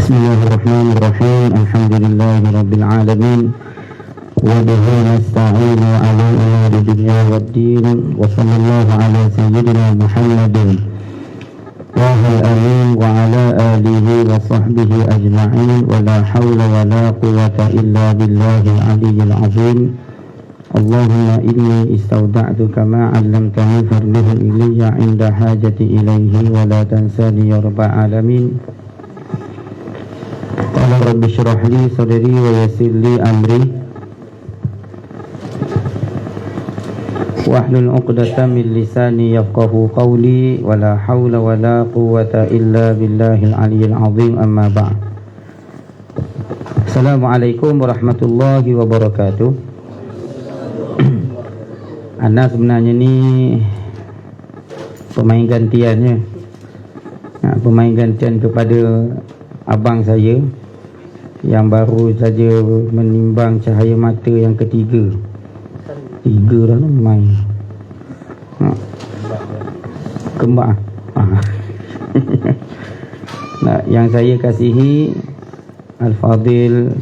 بسم الله الرحمن الرحيم. الحمد لله رب العالمين وبه نستعين على أمور الدنيا والدين وصلى الله على سيدنا محمد وهو الأمين وعلى آله وصحبه أجمعين ولا حول ولا قوة إلا بالله العلي العظيم. اللهم إني استودعتك ما علمتني فارده إلي عند حاجتي إليه ولا تنساني يا رب العالمين. قال رب اشرح لي صدري ويسر لي أمري واحلل عقدة من لساني يفقه قولي ولا حول ولا قوة إلا بالله العلي العظيم. أما بعد. Assalamualaikum warahmatullahi wabarakatuh. Anda sebenarnya ni pemain gantiannya, pemain gantian kepada abang saya yang baru saja menimbang cahaya mata yang ketiga. Tiga dah lah main. Kembar. Nah, yang saya kasihi Al-Fadil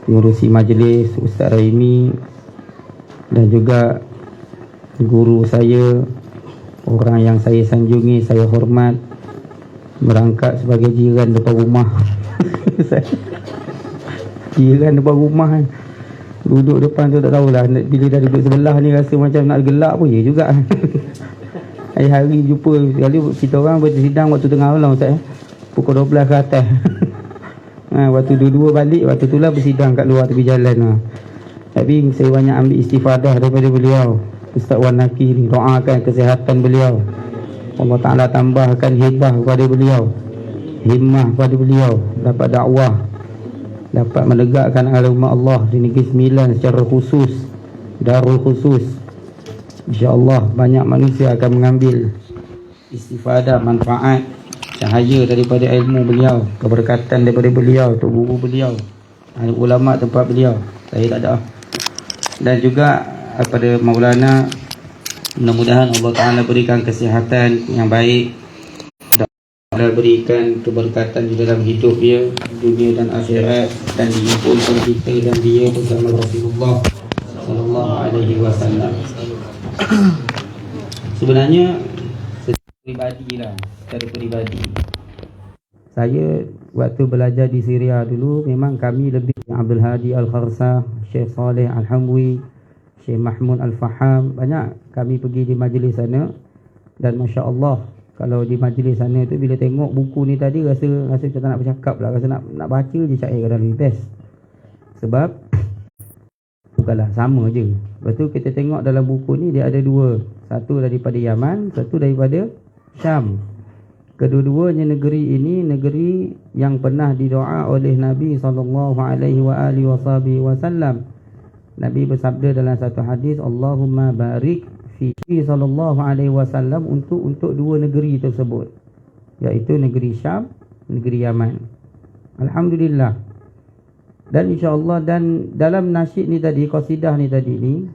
pengurusi majlis Ustaz Raimi dan juga guru saya, orang yang saya sanjungi, saya hormat, merangkap sebagai jiran depan rumah. Jiran depan rumah kan, duduk depan tu tak tahulah, bila dah duduk sebelah ni rasa macam nak gelak pun ya juga. Hari-hari jumpa sekali kita orang bersidang waktu tengah malam Ustaz, pukul 12 ke atas. Waktu dua-dua balik, waktu tu lah bersidang kat luar tepi jalan. Tapi saya banyak ambil istifadah daripada beliau Ustaz Wan Naki ni. Doakan kesihatan beliau, Allah Ta'ala tambahkan hibah kepada beliau, himmah kepada beliau, dapat dakwah, dapat menegakkan agama Allah di Negeri Sembilan secara khusus, Darul Khusus. InsyaAllah banyak manusia akan mengambil istifadah, manfaat, cahaya daripada ilmu beliau, keberkatan daripada beliau, untuk guru beliau, ulama tempat beliau. Saya tak ada. Dan juga kepada Maulana, mudah-mudahan Allah Ta'ala berikan kesihatan yang baik, dan Allah berikan keberkatan di dalam hidup dia, dunia dan akhirat, dan dihimpunkan kita dan dia bersama Rasulullah Sallallahu Alaihi Wasallam. Sebenarnya secara pribadi saya waktu belajar di Syria dulu, memang kami lebih Abdul Hadi Al-Kharsah, Syekh Saleh Al-Hamwi, Syekh Mahmud Al-Faham, banyak kami pergi di majlis sana. Dan Masya Allah, kalau di majlis sana tu bila tengok buku ni tadi, rasa macam tak nak bercakap lah, rasa nak baca je syair kadang lebih best. Sebab bukanlah sama je. Lepas tu kita tengok dalam buku ni dia ada dua, satu daripada Yaman, satu daripada Syam. Kedua-duanya negeri ini negeri yang pernah didoa oleh Nabi SAW. Nabi bersabda dalam satu hadis, Allahumma barik fi SAW untuk dua negeri tersebut, iaitu negeri Syam, negeri Yaman. Alhamdulillah. Dan insya-Allah, dan dalam nasyid ni tadi, qasidah ni tadi ni,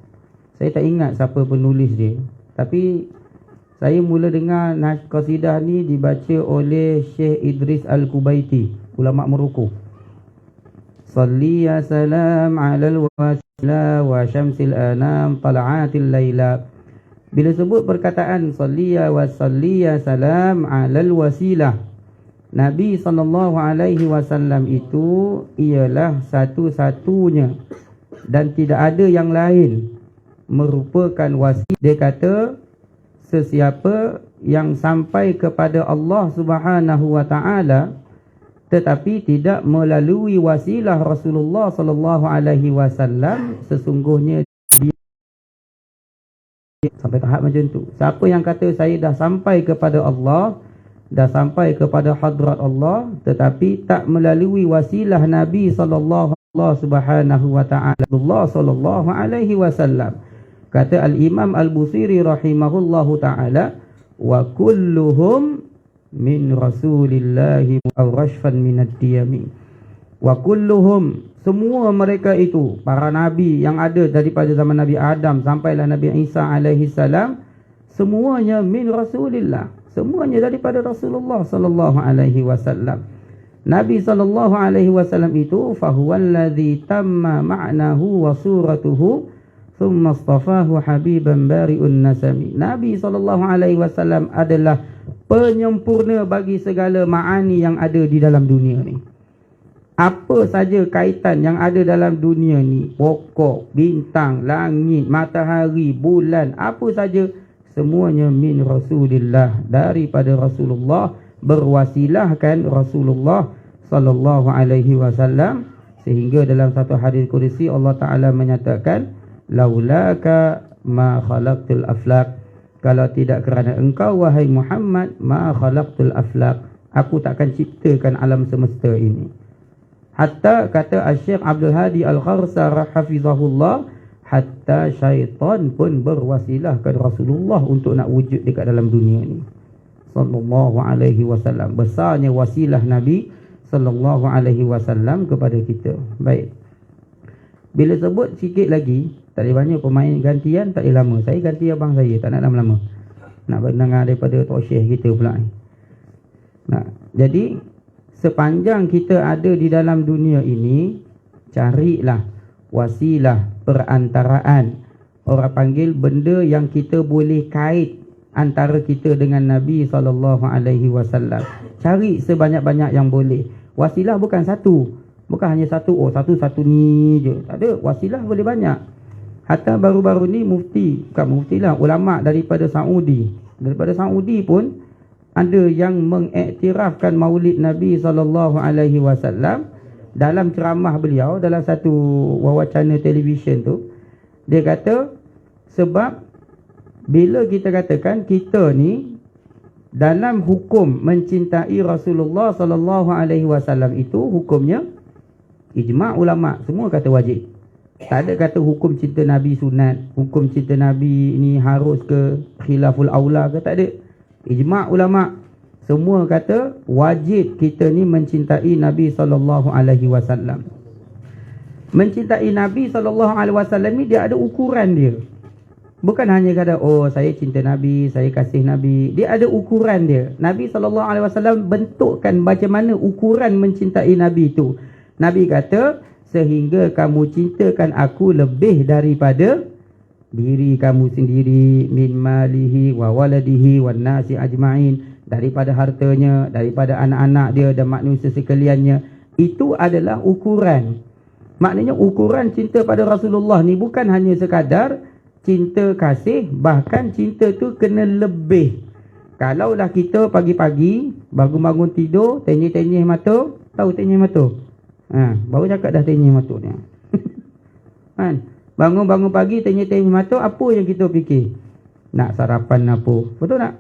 saya tak ingat siapa penulis dia, tapi saya mula dengar qasidah ni dibaca oleh Syekh Idris Al-Kubaiti, ulama Morocco. Salli ya salam alal wasila wa syamsil anam tala'atil layla. Bila sebut perkataan salli ya salam alal wasilah, Nabi SAW itu ialah satu-satunya dan tidak ada yang lain merupakan wasilah. Dia kata sesiapa yang sampai kepada Allah Subhanahu wa Ta'ala tetapi tidak melalui wasilah Rasulullah sallallahu alaihi wasallam, sesungguhnya dia sampai tahap macam tu. Siapa yang kata saya dah sampai kepada Allah, dah sampai kepada hadrat Allah, tetapi tak melalui wasilah Nabi sallallahu subhanahu wa ta'ala, Allah sallallahu alaihi wasallam. Kata Al-Imam Al-Busiri rahimahullahu ta'ala, wa kulluhum min rasulillahi aw rashfan minad diyami. Wa kulluhum, semua mereka itu, para nabi yang ada daripada zaman Nabi Adam sampailah Nabi Isa alaihi salam, semuanya min rasulillah, semuanya daripada Rasulullah sallallahu alaihi wasallam. Nabi SAW itu fahuwallazi tamma ma'nahu wa suratuhu thumma astafahu habiban bari'un nasami. Nabi SAW adalah penyempurna bagi segala ma'ani yang ada di dalam dunia ni. Apa saja kaitan yang ada dalam dunia ni, pokok, bintang, langit, matahari, bulan, apa saja, semuanya min Rasulillah, daripada Rasulullah, berwasilahkan Rasulullah sallallahu alaihi wasallam. Sehingga dalam satu hadis qudsi Allah Taala menyatakan, laulaka ma khalaqtul aflaq, kalau tidak kerana engkau wahai Muhammad, ma khalaqtul aflaq, aku takkan ciptakan alam semesta ini. Hatta kata Syekh Abdul Hadi Al-Kharsar hafizahullah, hatta syaitan pun berwasilahkan Rasulullah untuk nak wujud dekat dalam dunia ni sallallahu alaihi wasallam. Besarnya wasilah Nabi sallallahu alaihi wasallam kepada kita. Baik, bila sebut sikit lagi, tak ada banyak pemain gantian, tak ada lama. Saya ganti abang saya, tak nak lama-lama. Nak dengar daripada Tok Syekh kita pula ni. Nah, jadi sepanjang kita ada di dalam dunia ini, carilah wasilah perantaraan. Orang panggil benda yang kita boleh kait antara kita dengan Nabi SAW. Cari sebanyak-banyak yang boleh. Wasilah bukan satu, bukan hanya satu. Oh, satu ni je, tak ada. Wasilah boleh banyak. Hatta baru-baru ni bukan mufti lah, ulama' daripada Saudi pun ada yang mengiktirafkan maulid Nabi SAW. Dalam ceramah beliau, dalam satu wawacana televisyen tu, dia kata, sebab bila kita katakan kita ni dalam hukum mencintai Rasulullah SAW itu, hukumnya ijma' ulama' semua kata wajib. Tak ada kata hukum cinta Nabi sunat, hukum cinta Nabi ni harus ke, khilaful aula ke, tak ada. Ijma' ulama' semua kata wajib kita ni mencintai Nabi SAW. Mencintai Nabi SAW ni dia ada ukuran dia. Bukan hanya kata, oh saya cinta Nabi, saya kasih Nabi. Dia ada ukuran dia. Nabi SAW bentukkan macam mana ukuran mencintai Nabi itu. Nabi kata, sehingga kamu cintakan aku lebih daripada diri kamu sendiri, min malihi wa waladihi wan nasi ajma'in, daripada hartanya, daripada anak-anak dia dan manusia sekaliannya. Itu adalah ukuran. Maknanya ukuran cinta pada Rasulullah ni bukan hanya sekadar cinta kasih, bahkan cinta tu kena lebih. Kalaulah kita pagi-pagi bangun-bangun tidur, tenyih-tenyih mata, tahu tenyih mata? Baru cakap dah tenyih mata ni. Kan? Bangun-bangun pagi, tenyih-tenyih mata, apa yang kita fikir? Nak sarapan apa? Betul tak?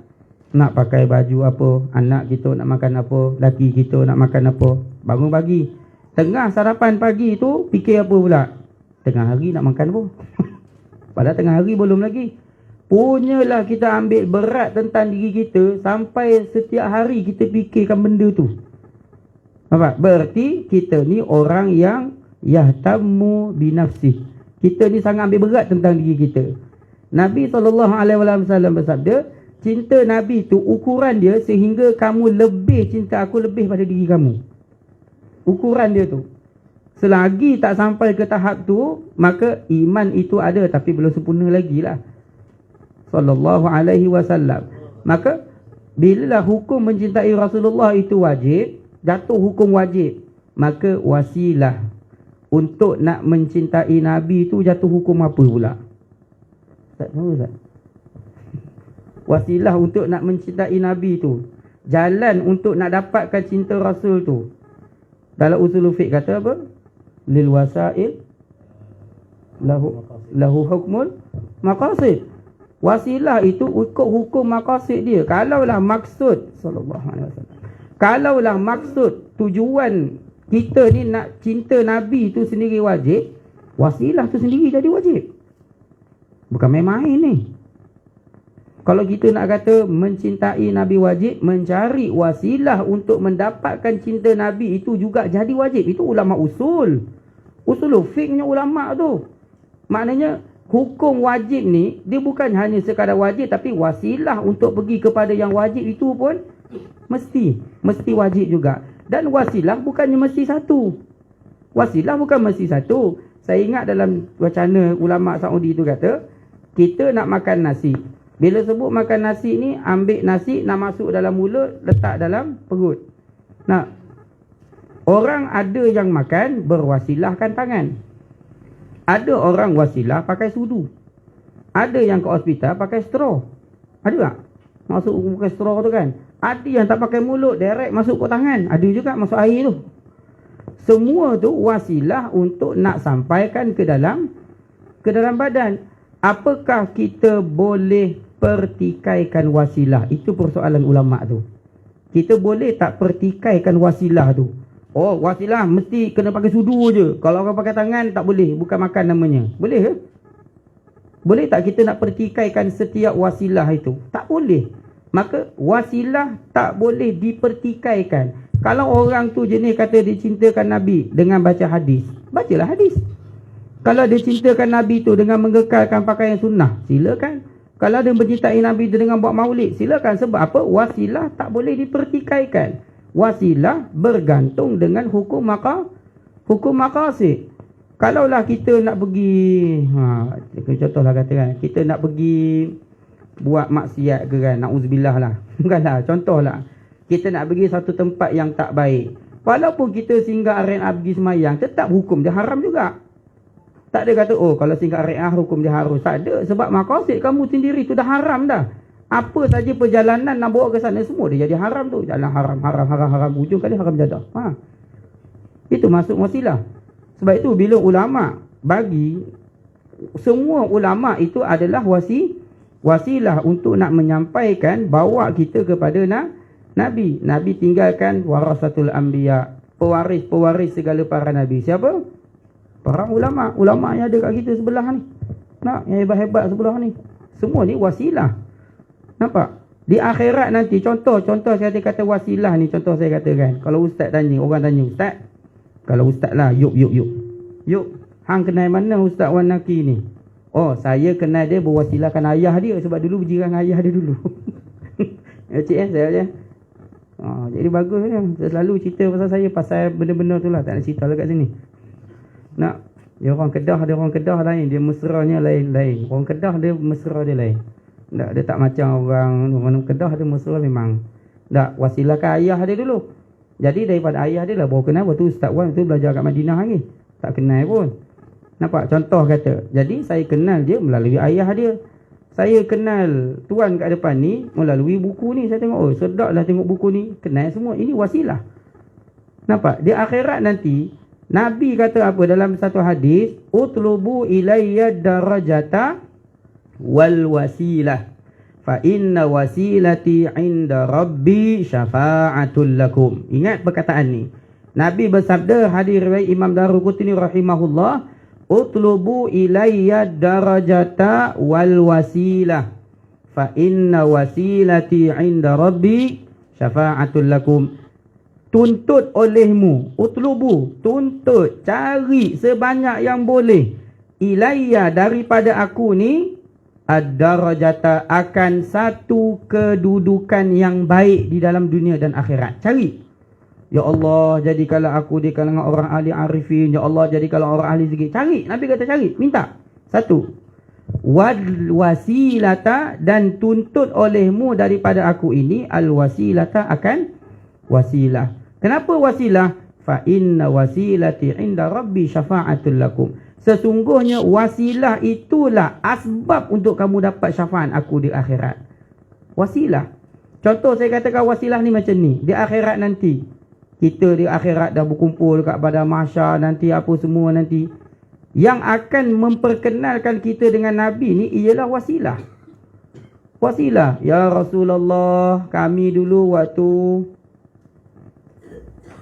Nak pakai baju apa? Anak kita nak makan apa? Laki kita nak makan apa? Bangun pagi. Tengah sarapan pagi tu, fikir apa pula? Tengah hari nak makan apa? Padahal tengah hari belum lagi. Punyalah kita ambil berat tentang diri kita, sampai setiap hari kita fikirkan benda tu. Apa? Berarti kita ni orang yang yahtammu binafsih. Kita ni sangat ambil berat tentang diri kita. Nabi SAW bersabda, cinta Nabi tu ukuran dia sehingga kamu lebih cinta aku lebih pada diri kamu. Ukuran dia tu. Selagi tak sampai ke tahap tu, maka iman itu ada tapi belum sempurna lagi lah. Sallallahu alaihi wasallam. Maka bila hukum mencintai Rasulullah itu wajib, jatuh hukum wajib, maka wasilah untuk nak mencintai Nabi itu jatuh hukum apa pula? Tak tahu tak? Wasilah untuk nak mencintai Nabi tu, jalan untuk nak dapatkan cinta Rasul tu, dalam usul fiqh kata apa? Lil wasail lahu hukmul maqasid. Wasilah itu ikut hukum maqasid dia. Kalaulah maksud sallallahu alaihi wasallam, kalaulah maksud tujuan kita ni nak cinta Nabi tu sendiri wajib, wasilah tu sendiri jadi wajib. Bukan main-main ni. Kalau kita nak kata mencintai Nabi wajib, mencari wasilah untuk mendapatkan cinta Nabi itu juga jadi wajib. Itu ulama usul. Usul fiqhnya ulama tu. Maknanya hukum wajib ni, dia bukan hanya sekadar wajib, tapi wasilah untuk pergi kepada yang wajib itu pun mesti wajib juga. Dan wasilah bukannya mesti satu. Wasilah bukan mesti satu. Saya ingat dalam wacana ulama Saudi tu kata, kita nak makan nasi. Bila sebut makan nasi ni, ambil nasi nak masuk dalam mulut, letak dalam perut. Nah, orang ada yang makan berwasilahkan tangan. Ada orang wasilah pakai sudu. Ada yang ke hospital pakai straw. Ada tak? Masuk pakai straw tu kan. Ada yang tak pakai mulut, direct masuk ke tangan. Ada juga masuk air tu. Semua tu wasilah untuk nak sampaikan ke dalam badan. Apakah kita boleh pertikaikan wasilah? Itu persoalan ulama tu. Kita boleh tak pertikaikan wasilah tu? Oh, wasilah mesti kena pakai sudu je. Kalau orang pakai tangan tak boleh, bukan makan namanya. Boleh ke? Boleh tak kita nak pertikaikan setiap wasilah itu? Tak boleh. Maka wasilah tak boleh dipertikaikan. Kalau orang tu jenis kata dia cintakan Nabi dengan baca hadis, bacalah hadis. Kalau dia cintakan Nabi tu dengan mengekalkan pakaian sunnah, silakan. Kalau dia mencintai Nabi tu dengan buat maulid, silakan. Sebab apa? Wasilah tak boleh dipertikaikan. Wasilah bergantung dengan hukum maqasid. Kalaulah kita nak pergi, contohlah kata kan, kita nak pergi buat maksiat ke kan, na'udzubillah lah. Bukanlah, contohlah. Kita nak pergi satu tempat yang tak baik. Walaupun kita singgah R&A pergi semayang, tetap hukum dia haram juga. Tak ada kata, oh kalau singgah R&A hukum dia harus. Tak ada, sebab maqasid kamu sendiri tu dah haram dah. Apa saja perjalanan nak bawa ke sana, semua dia jadi haram tu. Jalan haram. Ujung kali haram jadah. Itu masuk wasilah. Sebab itu bila ulama bagi, semua ulama itu adalah wasilah untuk nak menyampaikan, bawa kita kepada Nabi. Nabi tinggalkan warasatul anbiya, pewaris segala para Nabi. Siapa? Para ulama. Ulama yang ada kat kita sebelah ni. Nak, yang hebat-hebat sebelah ni. Semua ni wasilah. Nampak? Di akhirat nanti, contoh saya kata wasilah ni, contoh saya katakan. Kalau ustaz tanya, orang tanya, ustaz, kalau ustaz lah, yuk, hang kenal mana Ustaz Wan Naki ni? Oh, saya kenal dia berwasilahkan ayah dia, sebab dulu berjiran ayah dia dulu. Cik saya je. Jadi bagus je. Saya selalu cerita pasal benda-benda tu lah. Tak nak cerita lah kat sini. Nak, dia orang Kedah lain. Dia mesranya lain. Orang Kedah dia mesra dia lain. Tak, dia tak macam orang Kedah dia mesra memang. Tak, wasilahkan ayah dia dulu. Jadi daripada ayah dia lah baru kenal. Waktu Ustaz Wan tu belajar kat Madinah lagi. Tak kenal pun. Nampak? Contoh kata. Jadi saya kenal dia melalui ayah dia. Saya kenal tuan kat depan ni melalui buku ni. Saya tengok, oh sedap lah tengok buku ni. Kenal semua. Ini wasilah. Nampak? Di akhirat nanti, Nabi kata apa dalam satu hadis? Utlubu ilayya darajata wal wasilah. Fa inna wasilati inda rabbi syafa'atul lakum. Ingat perkataan ni. Nabi bersabda, hadis riwayat Imam Daruqutni rahimahullah, utlubu ilayya darajata wal wasilah. Fa inna wasilati inda rabbi syafa'atul lakum. Tuntut olehmu, utlubu, tuntut, cari sebanyak yang boleh. Ilayya, daripada aku ni, ad-darajata, akan satu kedudukan yang baik di dalam dunia dan akhirat. Cari. Ya Allah, jadikanlah aku di kalangan orang ahli arifin. Ya Allah, jadikanlah orang ahli zikir. Cari. Nabi kata cari. Minta. Satu. Wal wasilata, dan tuntut olehmu daripada aku ini al wasilata, akan wasilah. Kenapa wasilah? Fa inna wasilati inda rabbi syafa'atul lakum. Sesungguhnya wasilah itulah asbab untuk kamu dapat syafaat aku di akhirat. Wasilah. Contoh saya katakan wasilah ni macam ni. Di akhirat nanti, kita di akhirat dah berkumpul kat badan mahsyar nanti, apa semua nanti. Yang akan memperkenalkan kita dengan Nabi ni ialah wasilah. Wasilah. Ya Rasulullah, kami dulu waktu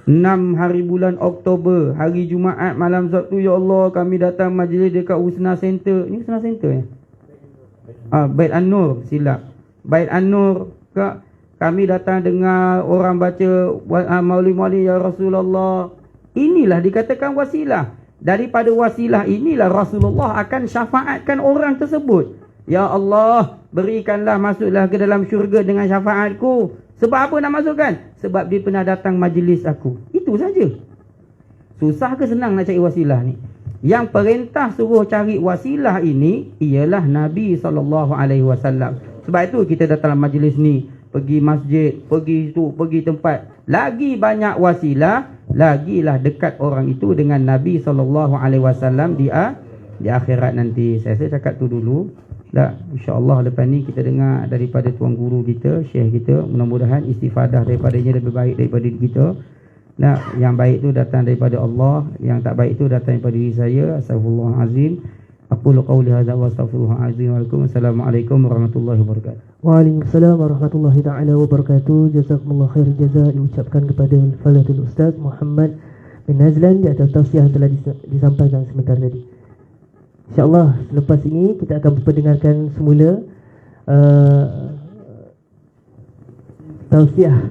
6 hari bulan Oktober, hari Jumaat malam Sabtu, ya Allah, kami datang majlis dekat Husna Center. Ni Husna Center ya? Bait An-Nur, silap. Bait An-Nur, kami datang dengar orang baca maulid-maulid ya Rasulullah. Inilah dikatakan wasilah. Daripada wasilah inilah Rasulullah akan syafaatkan orang tersebut. Ya Allah, berikanlah, masuklah ke dalam syurga dengan syafaatku. Sebab apa nak masukkan? Sebab dia pernah datang majlis aku. Itu saja. Susah ke senang nak cari wasilah ni? Yang perintah suruh cari wasilah ini ialah Nabi SAW. Sebab itu kita datang majlis ni, pergi masjid, pergi tu, pergi tempat. Lagi banyak wasilah, lagilah dekat orang itu dengan Nabi SAW di akhirat nanti. Saya cakap tu dulu. Tak, insya-Allah lepas ni kita dengar daripada tuan guru kita, syekh kita, mudah-mudahan istifadah daripadanya lebih baik daripada diri kita. Nah, yang baik tu datang daripada Allah, yang tak baik tu datang daripada diri saya. Astaghfirullahalazim. Aqulu qawli hadza wa astaghfirullahalazim. Wassalamualaikum warahmatullahi wabarakatuh. Waalaikumsalam warahmatullahi taala wabarakatuh. Jazakumullah khair jazaa diucapkan kepada Fadlatul Ustaz Muhammad bin Nazlan di atas tausiah yang telah disampaikan sebentar tadi. InsyaAllah selepas ini kita akan memperdengarkan semula tausiah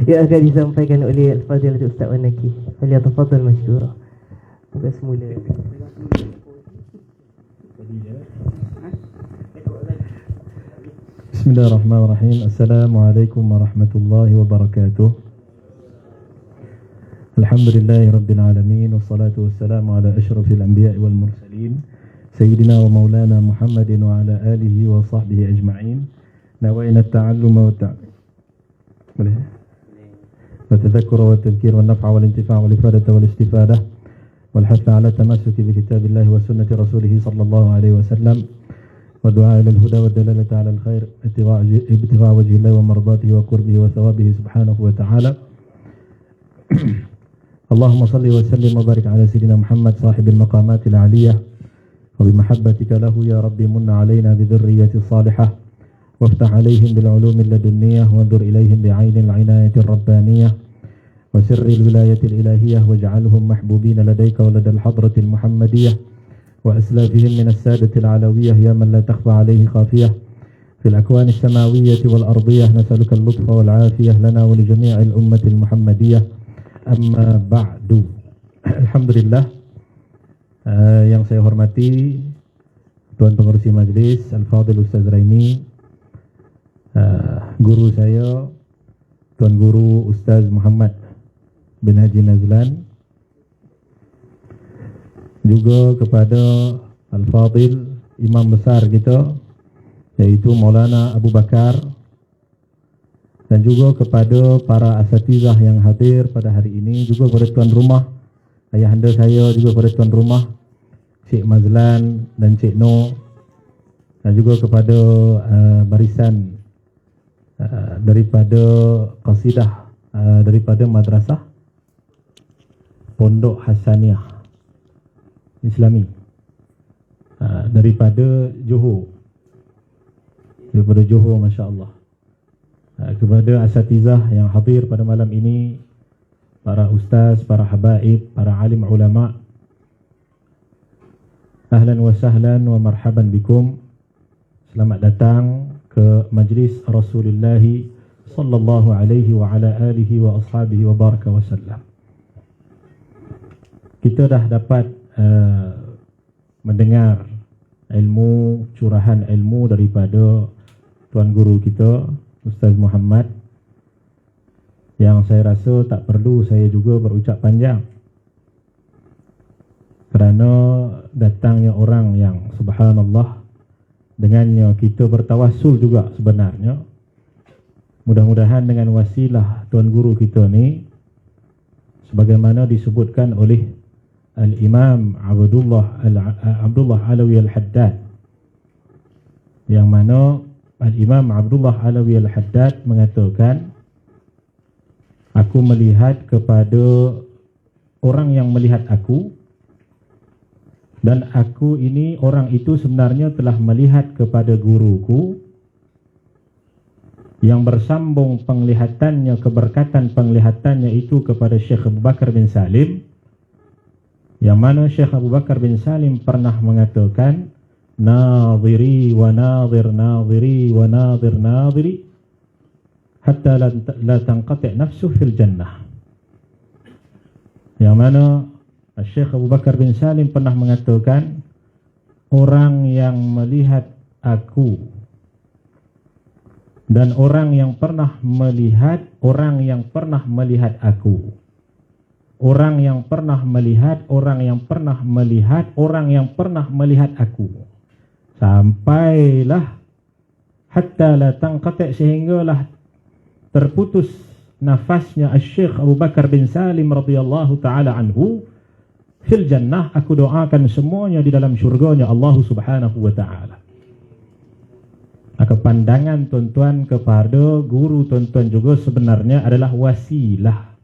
yang akan disampaikan oleh Al-Fadhilatul Ustaz Wan Naki. Falyatafaddal mashkura. Kita semula. Bismillahirrahmanirrahim. Assalamualaikum warahmatullahi wabarakatuh. Alhamdulillahi Rabbil Alamin. Wassalatu wassalamu ala ashrafil anbiya'i wal mursalin Sayyidina wa maulana Muhammadin wa ala alihi wa sahbihi ajma'in. Nawayna at-ta'alluma wa tadhakkura wa tadhkira wa naf'a wal intifa' wal ifadata wal istifadah wal hatha ala tamassuki bi kitabillahi wa sunnati rasulih sallallahu alaihi wasallam wa du'a ila al-huda wa dalalata ala al-khair ibtigha' wajhi Allah wa mardatihi wa qurbihi wa thawabihi subhanahu wa ta'ala. اللهم صل وسلم وبارك على سيدنا محمد صاحب المقامات العالية وبمحبتك له يا ربي من علينا بذرية الصالحة وافتح عليهم بالعلوم اللدنية وانظر إليهم بعين العناية الربانية وسر الولاية الإلهية واجعلهم محبوبين لديك ولدى الحضرة المحمدية وأسلافهم من السادة العلوية يا من لا تخفى عليه خافية في الأكوان السماوية والأرضية. نسألك اللطف والعافية لنا ولجميع الأمة المحمدية. Amma ba'du. Alhamdulillah, yang saya hormati Tuan Pengerusi Majlis Al-Fadhil Ustaz Raimi, guru saya Tuan Guru Ustaz Muhammad bin Haji Nazlan, juga kepada Al-Fadhil Imam Besar kita yaitu Maulana Abu Bakar, dan juga kepada para asatizah yang hadir pada hari ini, juga kepada tuan rumah, ayahanda saya, juga kepada tuan rumah Cik Mazlan dan Cik No, dan juga kepada barisan daripada qasidah daripada madrasah Pondok Hasaniyah Islami daripada Johor, masya-Allah. Kepada asatizah yang hadir pada malam ini, para ustaz, para habaib, para alim ulama, ahlan wa sahlan wa marhaban bikum. Selamat datang ke majlis Rasulullah sallallahu alaihi wa ala alihi wa ashabihi wa baraka wa sallam. Kita dah dapat mendengar ilmu, curahan ilmu daripada tuan guru kita Ustaz Muhammad, yang saya rasa tak perlu saya juga berucap panjang, kerana datangnya orang yang subhanallah, dengannya kita bertawassul juga sebenarnya. Mudah-mudahan dengan wasilah tuan guru kita ni, sebagaimana disebutkan oleh Al-Imam Abdullah Alawi Al-Haddad, yang mana Al-Imam Abdullah Alawi Al-Haddad mengatakan, aku melihat kepada orang yang melihat aku, dan aku ini, orang itu sebenarnya telah melihat kepada guruku, yang bersambung penglihatannya, keberkatan penglihatannya itu kepada Syekh Abu Bakar bin Salim, yang mana Syekh Abu Bakar bin Salim pernah mengatakan, nadhiri wa nadhir nadhiri wa nadhir nadhiri hatta la tanqati' nafsu fil jannah. Yang mana Syekh Abu Bakar bin Salim pernah mengatakan, orang yang melihat aku dan orang yang pernah melihat aku. Orang yang pernah melihat aku. Sampailah hatta la tanqati', sehinggalah terputus nafasnya Syekh Abu Bakar bin Salim radhiyallahu taala anhu fil jannah. Aku doakan semuanya di dalam syurganya Allah Subhanahu wa taala. Maka pandangan tuan-tuan kepada guru tuan-tuan juga sebenarnya adalah wasilah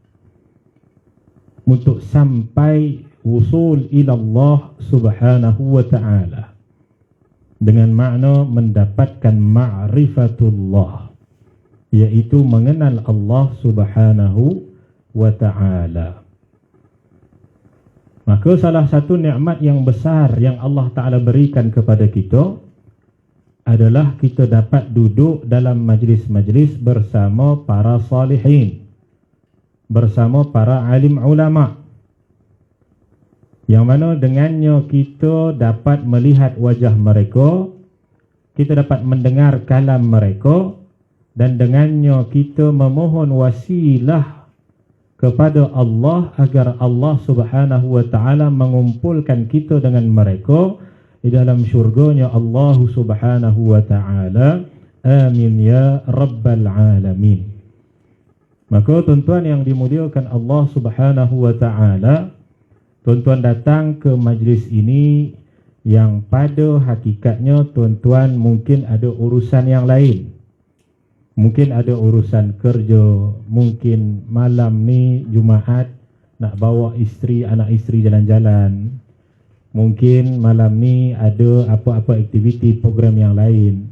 untuk sampai wusul ila Allah Subhanahu wa taala, dengan makna mendapatkan ma'rifatullah, yaitu mengenal Allah Subhanahu wa ta'ala. Maka salah satu nikmat yang besar yang Allah Ta'ala berikan kepada kita adalah kita dapat duduk dalam majlis-majlis bersama para salihin, bersama para alim ulama, yang mana dengannya kita dapat melihat wajah mereka, kita dapat mendengar kalam mereka, dan dengannya kita memohon wasilah kepada Allah agar Allah Subhanahu wa taala mengumpulkan kita dengan mereka di dalam syurganya Allah Subhanahu wa taala. Amin ya rabbal alamin. Maka tuan-tuan yang dimuliakan Allah Subhanahu wa taala, tuan-tuan datang ke majlis ini yang pada hakikatnya tuan-tuan mungkin ada urusan yang lain. Mungkin ada urusan kerja, mungkin malam ni Jumaat nak bawa isteri, anak isteri jalan-jalan. Mungkin malam ni ada apa-apa aktiviti program yang lain.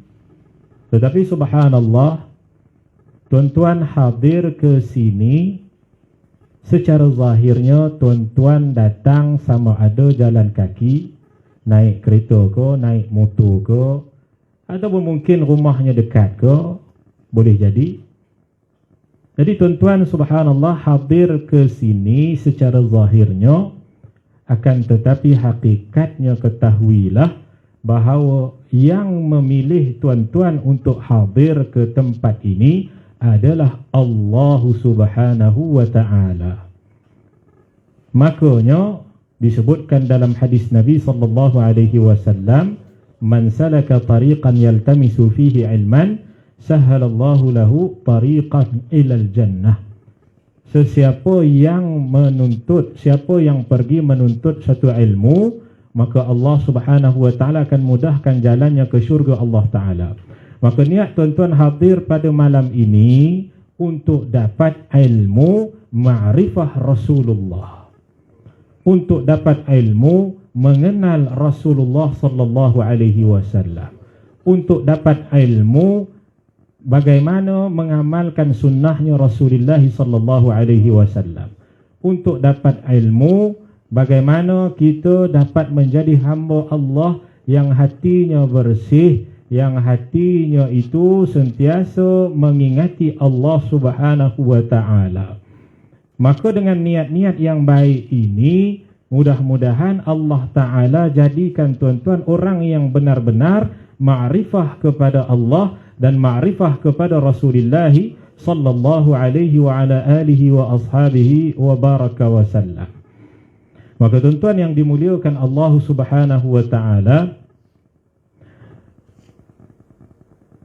Tetapi subhanallah, tuan-tuan hadir ke sini, secara zahirnya tuan-tuan datang sama ada jalan kaki, naik kereta ke, naik motor ke, ataupun mungkin rumahnya dekat ke, boleh jadi. Jadi tuan-tuan subhanallah hadir ke sini secara zahirnya, akan tetapi hakikatnya ketahuilah bahawa yang memilih tuan-tuan untuk hadir ke tempat ini adalah Allah Subhanahu wa ta'ala. Makanya disebutkan dalam hadis Nabi sallallahu alaihi wasallam, man salaka tariqan yaltamisu fihi ilman sahhalallahu lahu tariqan ilal jannah. Sesiapa yang pergi menuntut satu ilmu, maka Allah Subhanahu wa taala akan mudahkan jalannya ke syurga Allah taala. Maka niat tuan-tuan hadir pada malam ini untuk dapat ilmu ma'rifah Rasulullah, untuk dapat ilmu mengenal Rasulullah sallallahu alaihi wasallam, untuk dapat ilmu bagaimana mengamalkan sunnahnya Rasulullah sallallahu alaihi wasallam, untuk dapat ilmu bagaimana kita dapat menjadi hamba Allah yang hatinya bersih, yang hatinya itu sentiasa mengingati Allah Subhanahu wa taala. Maka dengan niat-niat yang baik ini, mudah-mudahan Allah taala jadikan tuan-tuan orang yang benar-benar ma'rifah kepada Allah dan ma'rifah kepada Rasulullah sallallahu alaihi wa ala alihi wa ashabihi wa baraka wa sallam. Maka tuan-tuan yang dimuliakan Allah Subhanahu wa taala,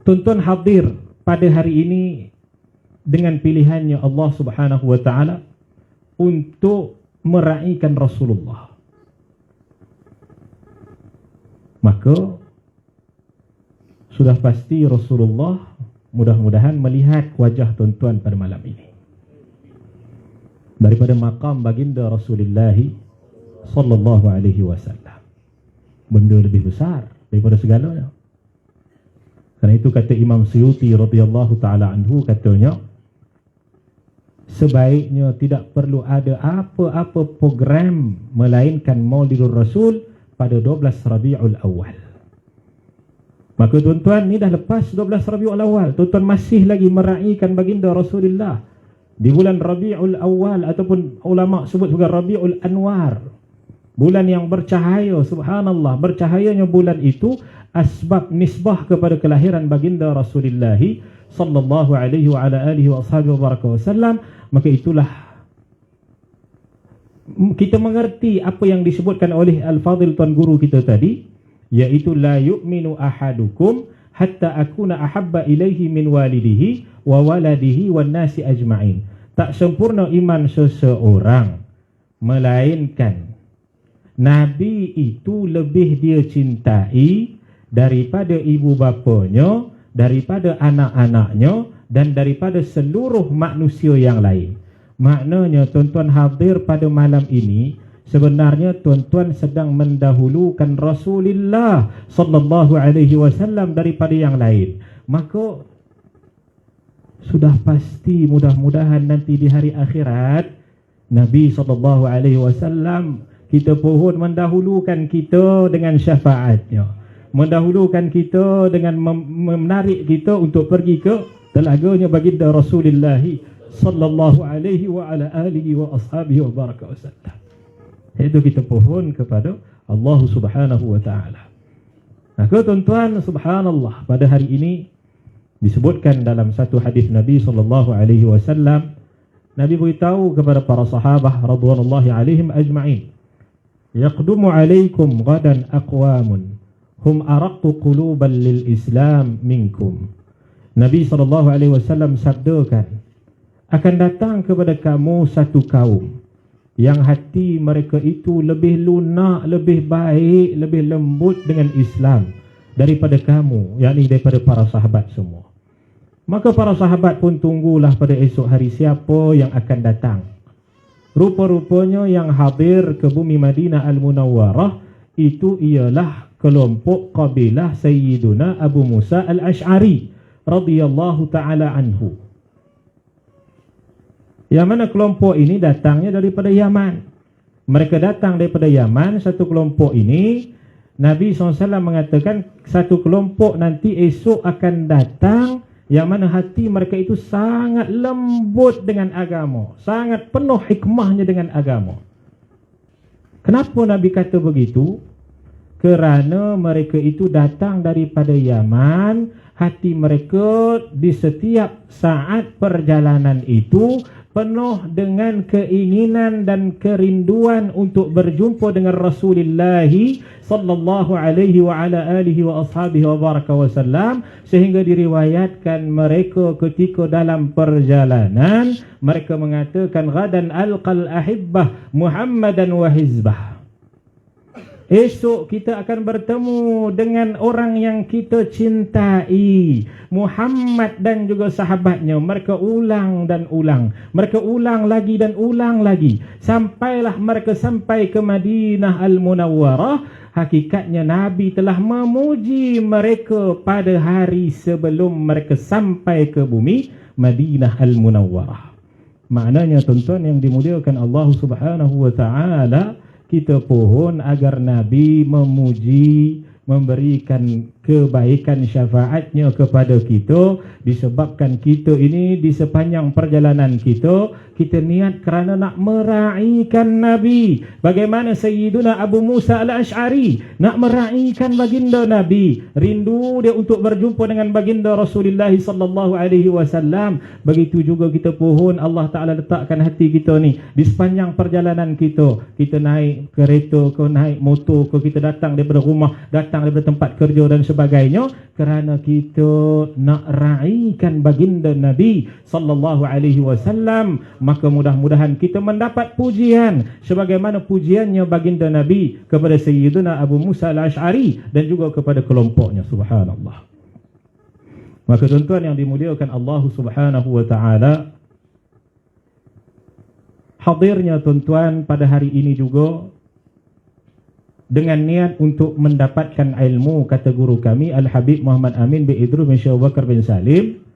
tuan-tuan hadir pada hari ini dengan pilihannya Allah Subhanahu wa taala untuk meraihkan Rasulullah. Maka sudah pasti Rasulullah mudah-mudahan melihat wajah tuan-tuan pada malam ini. Daripada maqam baginda Rasulullah sallallahu alaihi wasallam, benda lebih besar daripada segalanya. Karena itu kata Imam Suyuti radhiyallahu taala anhu, katanya sebaiknya tidak perlu ada apa-apa program melainkan Maulidur Rasul pada 12 Rabiul Awal. Maka tuan-tuan ni dah lepas 12 Rabiul Awal, tuan-tuan masih lagi meraihkan baginda Rasulullah di bulan Rabiul Awal, ataupun ulama sebut juga Rabiul Anwar, bulan yang bercahaya. Subhanallah, bercahayanya bulan itu asbab nisbah kepada kelahiran baginda Rasulullah sallallahu alaihi wa ala alihi wa ashabihi wa baraka wasallam, maka itulah kita mengerti apa yang disebutkan oleh Al-Fadhil Tuan Guru kita tadi, yaitu la yu'minu ahadukum hatta akuna ahabba ilaihi min walidihi wa waladihi wan nasi ajma'in. Tak sempurna iman seseorang melainkan Nabi itu lebih dia cintai daripada ibu bapanya, daripada anak-anaknya, dan daripada seluruh manusia yang lain. Maknanya tuan-tuan hadir pada malam ini, sebenarnya tuan-tuan sedang mendahulukan Rasulullah sallallahu alaihi wasallam daripada yang lain. Maka sudah pasti mudah-mudahan nanti di hari akhirat Nabi sallallahu alaihi wasallam kita pohon mendahulukan kita dengan syafaatnya, mendahulukan kita dengan menarik kita untuk pergi ke telaganya baginda Rasulullah sallallahu alaihi wa ala alihi wa ashabihi wa baraka wasallam. Itu kita pohon kepada Allah Subhanahu wa taala. Maka tuan-tuan, subhanallah, pada hari ini disebutkan dalam satu hadis Nabi sallallahu alaihi wasallam, Nabi beritahu kepada para sahabat radhiyallahu alaihim ajma'in, yaqdumu alaikum ghadan aqwamun hum araqqu quluban lil Islam minkum. Nabi sallallahu alaihi wasallam sabdakan, akan datang kepada kamu satu kaum yang hati mereka itu lebih lunak, lebih baik, lebih lembut dengan Islam daripada kamu, yakni daripada para sahabat semua. Maka para sahabat pun tunggulah pada esok hari siapa yang akan datang. Rupa-rupanya yang hadir ke bumi Madinah Al-Munawwarah itu ialah kelompok kabilah Sayyiduna Abu Musa Al-Ash'ari radhiyallahu ta'ala anhu. Yang mana kelompok ini datangnya daripada Yaman. Mereka datang daripada Yaman, satu kelompok ini. Nabi SAW mengatakan satu kelompok nanti esok akan datang yang mana hati mereka itu sangat lembut dengan agama, sangat penuh hikmahnya dengan agama. Kenapa Nabi kata begitu? Kerana mereka itu datang daripada Yaman, hati mereka di setiap saat perjalanan itu penuh dengan keinginan dan kerinduan untuk berjumpa dengan Rasulullah sallallahu alaihi wa ala alihi wa ashabihi wa baraka wasallam, sehingga diriwayatkan mereka ketika dalam perjalanan mereka mengatakan ghadan alqal ahibbah Muhammadan wa hizbah. Esok kita akan bertemu dengan orang yang kita cintai, Muhammad dan juga sahabatnya. Mereka ulang dan ulang, mereka ulang lagi dan ulang lagi, sampailah mereka sampai ke Madinah Al-Munawwarah. Hakikatnya Nabi telah memuji mereka pada hari sebelum mereka sampai ke bumi Madinah Al-Munawwarah. Maknanya tuan-tuan yang dimuliakan Allah Subhanahu wa ta'ala, kita pohon agar Nabi memuji, memberikan kebaikan syafaatnya kepada kita, disebabkan kita ini di sepanjang perjalanan kita niat kerana nak meraihkan Nabi. Bagaimana Sayyiduna Abu Musa Al-Ash'ari nak meraihkan baginda Nabi, rindu dia untuk berjumpa dengan baginda Rasulullah sallallahu alaihi wasallam. Begitu juga kita pohon Allah Ta'ala letakkan hati kita ni di sepanjang perjalanan kita naik kereta ke, naik motor ke, kita datang daripada rumah, datang daripada tempat kerja dan sebagainya, kerana kita nak raihkan baginda Nabi sallallahu alaihi wasallam. Maka mudah-mudahan kita mendapat pujian sebagaimana pujiannya baginda Nabi kepada Sayyiduna Abu Musa Al-Ash'ari dan juga kepada kelompoknya. Subhanallah. Maka tuan-tuan yang dimuliakan Allah Subhanahu wa ta'ala, hadirnya tuan-tuan pada hari ini juga dengan niat untuk mendapatkan ilmu, kata guru kami Al-Habib Muhammad Amin bin Idrus bin Syekh Abu Bakar bin Salim.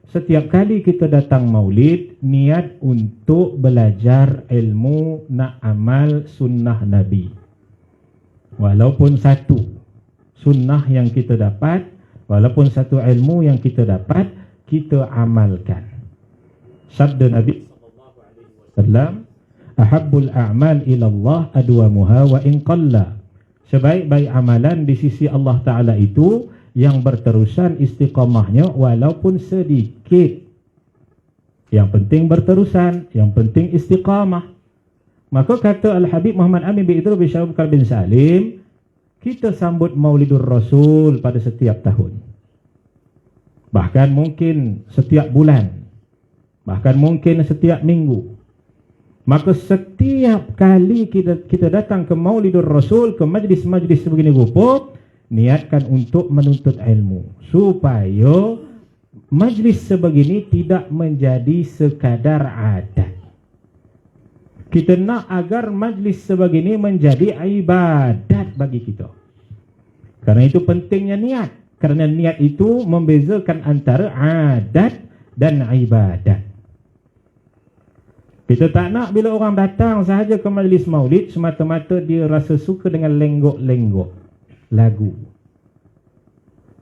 Setiap kali kita datang maulid, niat untuk belajar ilmu, nak amal sunnah Nabi. Walaupun satu sunnah yang kita dapat, walaupun satu ilmu yang kita dapat, kita amalkan. Sabda Nabi sallallahu alaihi wasallam, ahabbul a'mal ila Allah adwamuha wa in qalla. Sebaik-baik amalan di sisi Allah Ta'ala itu yang berterusan istiqamahnya walaupun sedikit. Yang penting berterusan, yang penting istiqamah. Maka kata Al-Habib Muhammad Amin bin Idrus bin Syarif bin Salim, kita sambut Maulidur Rasul pada setiap tahun. Bahkan mungkin setiap bulan. Bahkan mungkin setiap minggu. Maka setiap kali kita datang ke Maulidur Rasul, ke majlis-majlis sebegini rupa, niatkan untuk menuntut ilmu. Supaya majlis sebegini tidak menjadi sekadar adat. Kita nak agar majlis sebegini menjadi ibadat bagi kita. Karena itu pentingnya niat. Karena niat itu membezakan antara adat dan ibadat. Kita tak nak bila orang datang sahaja ke majlis maulid semata-mata dia rasa suka dengan lenggok-lenggok lagu.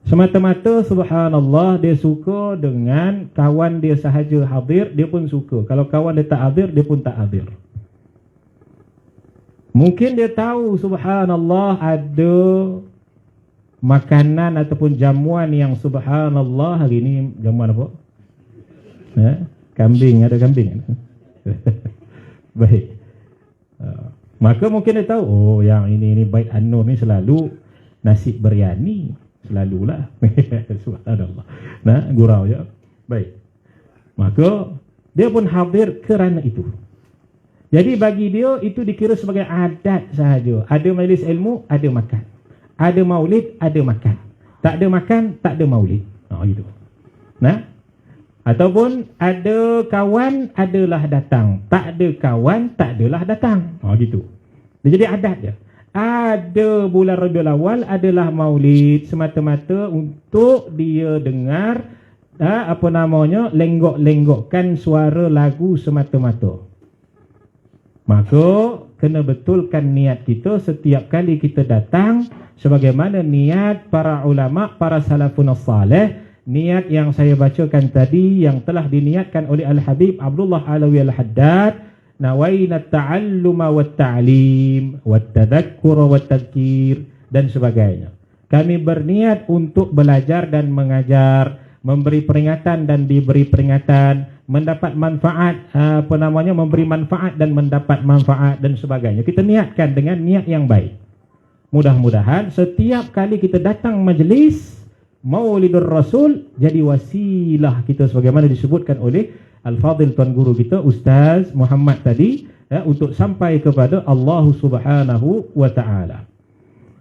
Semata-mata subhanallah dia suka dengan kawan dia sahaja hadir, dia pun suka. Kalau kawan dia tak hadir, dia pun tak hadir. Mungkin dia tahu subhanallah ada makanan ataupun jamuan yang subhanallah hari ini jamuan apa? Kambing, ada kambing. Baik. Maka mungkin dia tahu, oh yang ini Bait An-Nur ni selalu nasi biryani, selalulah. Subhanallah. Nah, gurau je. Baik. Maka dia pun hadir kerana itu. Jadi bagi dia itu dikira sebagai adat sahaja. Ada majlis ilmu, ada makan. Ada maulid, ada makan. Tak ada makan, tak ada maulid. Gitu. Nah, ataupun ada kawan, adalah datang. Tak ada kawan, tak adalah datang. Gitu. Dia jadi adat je. Ada bulan Rabiul Awal adalah maulid semata-mata untuk dia dengar lenggok-lenggokkan suara lagu semata-mata. Maka kena betulkan niat kita setiap kali kita datang sebagaimana niat para ulama, para salafun salih. Niat yang saya bacakan tadi yang telah diniatkan oleh Al-Habib Abdullah Alawi Al-Haddad, nawaina ta'alluma wat ta'lim wat tadhakkur wat tadhkir dan sebagainya. Kami berniat untuk belajar dan mengajar, memberi peringatan dan diberi peringatan, mendapat manfaat, memberi manfaat dan mendapat manfaat dan sebagainya. Kita niatkan dengan niat yang baik. Mudah-mudahan setiap kali kita datang majlis Maulidur Rasul jadi wasilah kita sebagaimana disebutkan oleh Al-Fadhil Tuan Guru kita Ustaz Muhammad tadi, untuk sampai kepada Allah Subhanahu wa taala.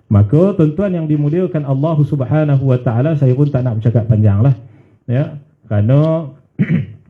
Maka tuan-tuan yang dimuliakan Allah Subhanahu wa taala, saya pun tak nak bercakap panjanglah, ya, kerana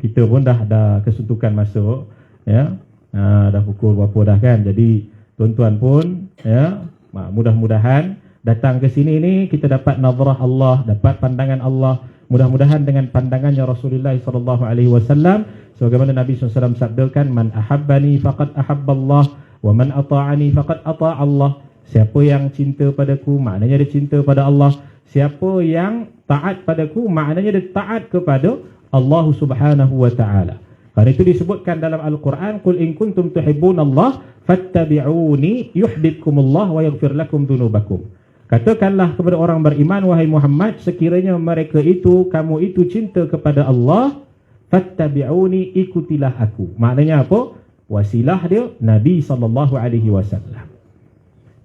kita pun dah ada kesuntukan masuk, ya. Dah pukul berapa dah kan. Jadi tuan-tuan pun, ya, mudah-mudahan datang ke sini ni kita dapat nazarah Allah, dapat pandangan Allah. Mudah-mudahan dengan pandangannya Rasulullah sallallahu alaihi wasallam sebagaimana Nabi SAW sabdakan, man ahabbani faqad ahabballah wa man ata'ani faqad ata'a Allah. Siapa yang cinta padaku maknanya dia cinta pada Allah. Siapa yang taat padaku maknanya dia taat kepada Allah Subhanahu wa taala. Karena itu disebutkan dalam Al-Quran, qul in kuntum tuhibbunallah fattabi'uni yuhibbukumullah wa yaghfir lakum dzunubakum. Katakanlah kepada orang beriman, wahai Muhammad, sekiranya mereka itu, kamu itu cinta kepada Allah, fattabi'uni, ikutilah aku. Maknanya apa? Wasilah dia Nabi SAW.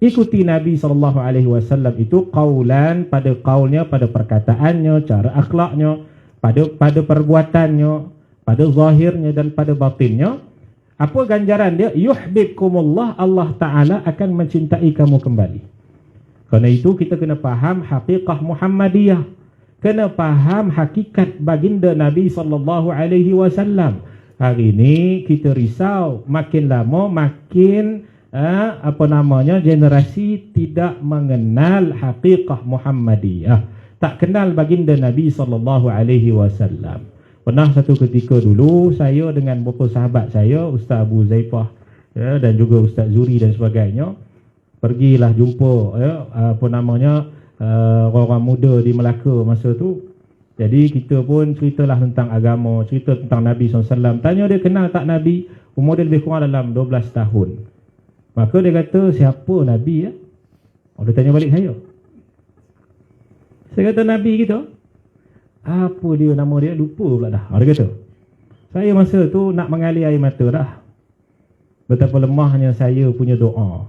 Ikuti Nabi SAW itu qaulan, pada qaulnya, pada perkataannya, cara akhlaknya, pada perbuatannya, pada zahirnya dan pada batinnya. Apa ganjaran dia? Yuhibbukumullah, Allah Ta'ala akan mencintai kamu kembali. Kerana itu kita kena faham haqiqah Muhammadiyah. Kena faham hakikat baginda Nabi SAW. Hari ini kita risau, makin lama makin generasi tidak mengenal haqiqah Muhammadiyah. Tak kenal baginda Nabi SAW. Pernah satu ketika dulu saya dengan beberapa sahabat saya, Ustaz Abu Zaifah, ya, dan juga Ustaz Zuri dan sebagainya, pergilah jumpa, ya, orang-orang muda di Melaka masa tu. Jadi kita pun ceritalah tentang agama, cerita tentang Nabi SAW. Tanya dia kenal tak Nabi, umur dia lebih kurang dalam 12 tahun. Maka dia kata, siapa Nabi, ya? Dia tanya balik saya. Saya kata Nabi kita, apa dia nama dia, lupa pula dah. Dia kata, saya masa tu nak mengalir air mata dah. Betapa lemahnya saya punya doa,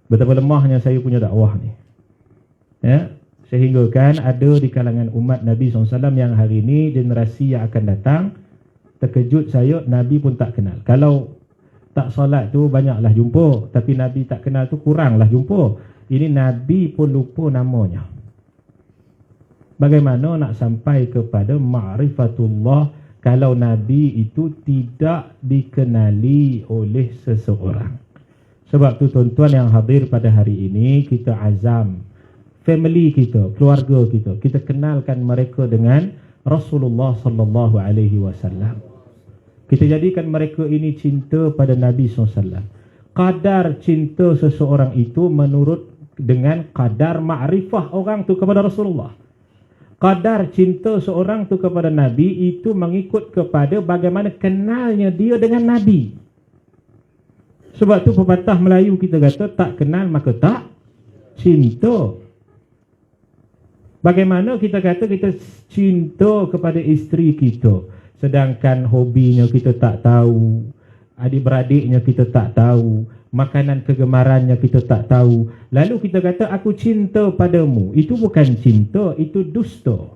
betapa lemahnya saya punya dakwah ni, ya. Sehingga kan ada di kalangan umat Nabi SAW yang hari ini, generasi yang akan datang, terkejut saya, Nabi pun tak kenal. Kalau tak solat tu banyaklah jumpa, tapi Nabi tak kenal tu kuranglah jumpa. Ini Nabi pun lupa namanya. Bagaimana nak sampai kepada ma'rifatullah kalau Nabi itu tidak dikenali oleh seseorang? Sebab tu tuan-tuan yang hadir pada hari ini, kita azam family kita, keluarga kita, kita kenalkan mereka dengan Rasulullah sallallahu alaihi wasallam. Kita jadikan mereka ini cinta pada Nabi SAW. Kadar cinta seseorang itu menurut dengan kadar ma'rifah orang tu kepada Rasulullah. Kadar cinta seorang tu kepada Nabi itu mengikut kepada bagaimana kenalnya dia dengan Nabi. Sebab tu pepatah Melayu kita kata, tak kenal maka tak cinta. Bagaimana kita kata kita cinta kepada isteri kita, sedangkan hobinya kita tak tahu, adik-beradiknya kita tak tahu, makanan kegemarannya kita tak tahu. Lalu kita kata aku cinta padamu. Itu bukan cinta, itu dusta.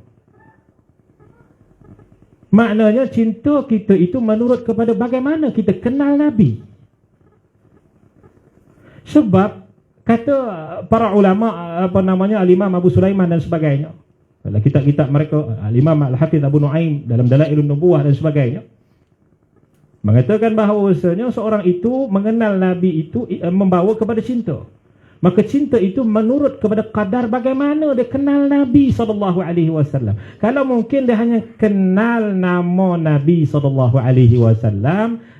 Maknanya cinta kita itu menurut kepada bagaimana kita kenal Nabi. Sebab kata para ulama, apa namanya, Al-Imam Abu Sulaiman dan sebagainya, dalam kitab-kitab mereka, Al-Imam Al-Hafidh Abu Nuaim dalam Dalailun Nubuwah dan sebagainya, mengatakan bahawasanya seorang itu mengenal Nabi itu membawa kepada cinta. Maka cinta itu menurut kepada kadar bagaimana dia kenal Nabi SAW. Kalau mungkin dia hanya kenal nama Nabi SAW,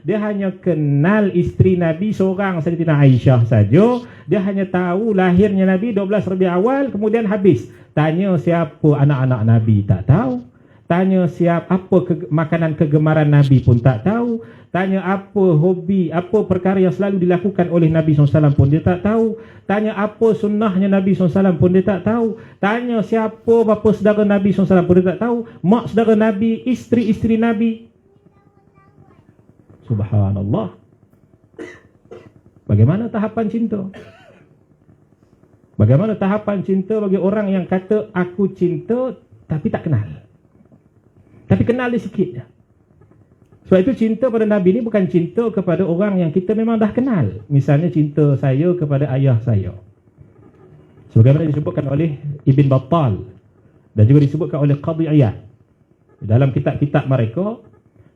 dia hanya kenal isteri Nabi seorang, Sayyidatina Aisyah saja, dia hanya tahu lahirnya Nabi 12 Rabiul Awal, kemudian habis. Tanya siapa anak-anak Nabi, tak tahu. Tanya siapa makanan kegemaran Nabi pun tak tahu. Tanya apa hobi, apa perkara yang selalu dilakukan oleh Nabi SAW pun dia tak tahu. Tanya apa sunnahnya Nabi SAW pun dia tak tahu. Tanya siapa bapa saudara Nabi SAW pun dia tak tahu. Mak saudara Nabi, isteri-isteri Nabi. Subhanallah. Bagaimana tahapan cinta? Bagaimana tahapan cinta bagi orang yang kata aku cinta tapi tak kenal, tapi kenal dia sikit je. Sebab itu cinta pada Nabi ni bukan cinta kepada orang yang kita memang dah kenal. Misalnya cinta saya kepada ayah saya, sebagaimana disebutkan oleh Ibn Battal dan juga disebutkan oleh Qadhi Iyad dalam kitab-kitab mereka.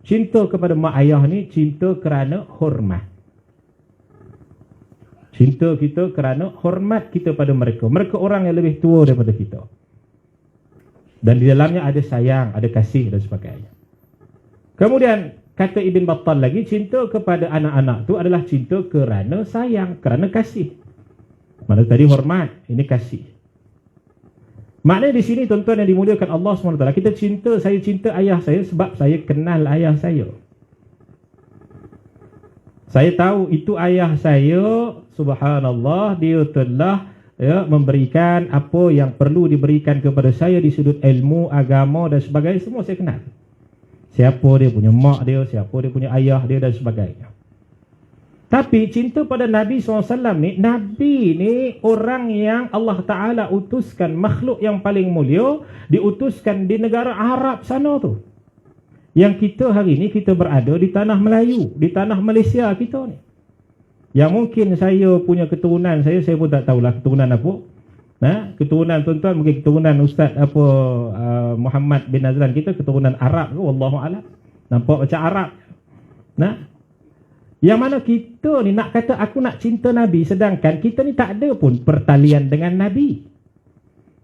Cinta kepada mak ayah ni cinta kerana hormat. Cinta kita kerana hormat kita pada mereka. Mereka orang yang lebih tua daripada kita, dan di dalamnya ada sayang, ada kasih dan sebagainya. Kemudian kata Ibn Battal lagi, cinta kepada anak-anak tu adalah cinta kerana sayang, kerana kasih. Mana tadi hormat, ini kasih. Maknanya di sini tuan-tuan yang dimuliakan Allah SWT, kita cinta, saya cinta ayah saya sebab saya kenal ayah saya. Saya tahu itu ayah saya, subhanallah, dia telah memberikan apa yang perlu diberikan kepada saya di sudut ilmu, agama dan sebagainya, semua saya kenal. Siapa dia punya mak dia, siapa dia punya ayah dia dan sebagainya. Tapi cinta pada Nabi SAW ni, Nabi ni orang yang Allah Ta'ala utuskan, makhluk yang paling mulia, diutuskan di negara Arab sana tu. Yang kita hari ni kita berada di tanah Melayu, di tanah Malaysia kita ni. Yang mungkin saya punya keturunan, saya pun tak tahulah keturunan apa. Nah, keturunan tuan-tuan mungkin keturunan Ustaz apa Muhammad bin Nazlan kita keturunan Arab ke, wallahu a'lam. Nampak macam Arab. Nah, yang mana kita ni nak kata aku nak cinta Nabi, sedangkan kita ni tak ada pun pertalian dengan Nabi.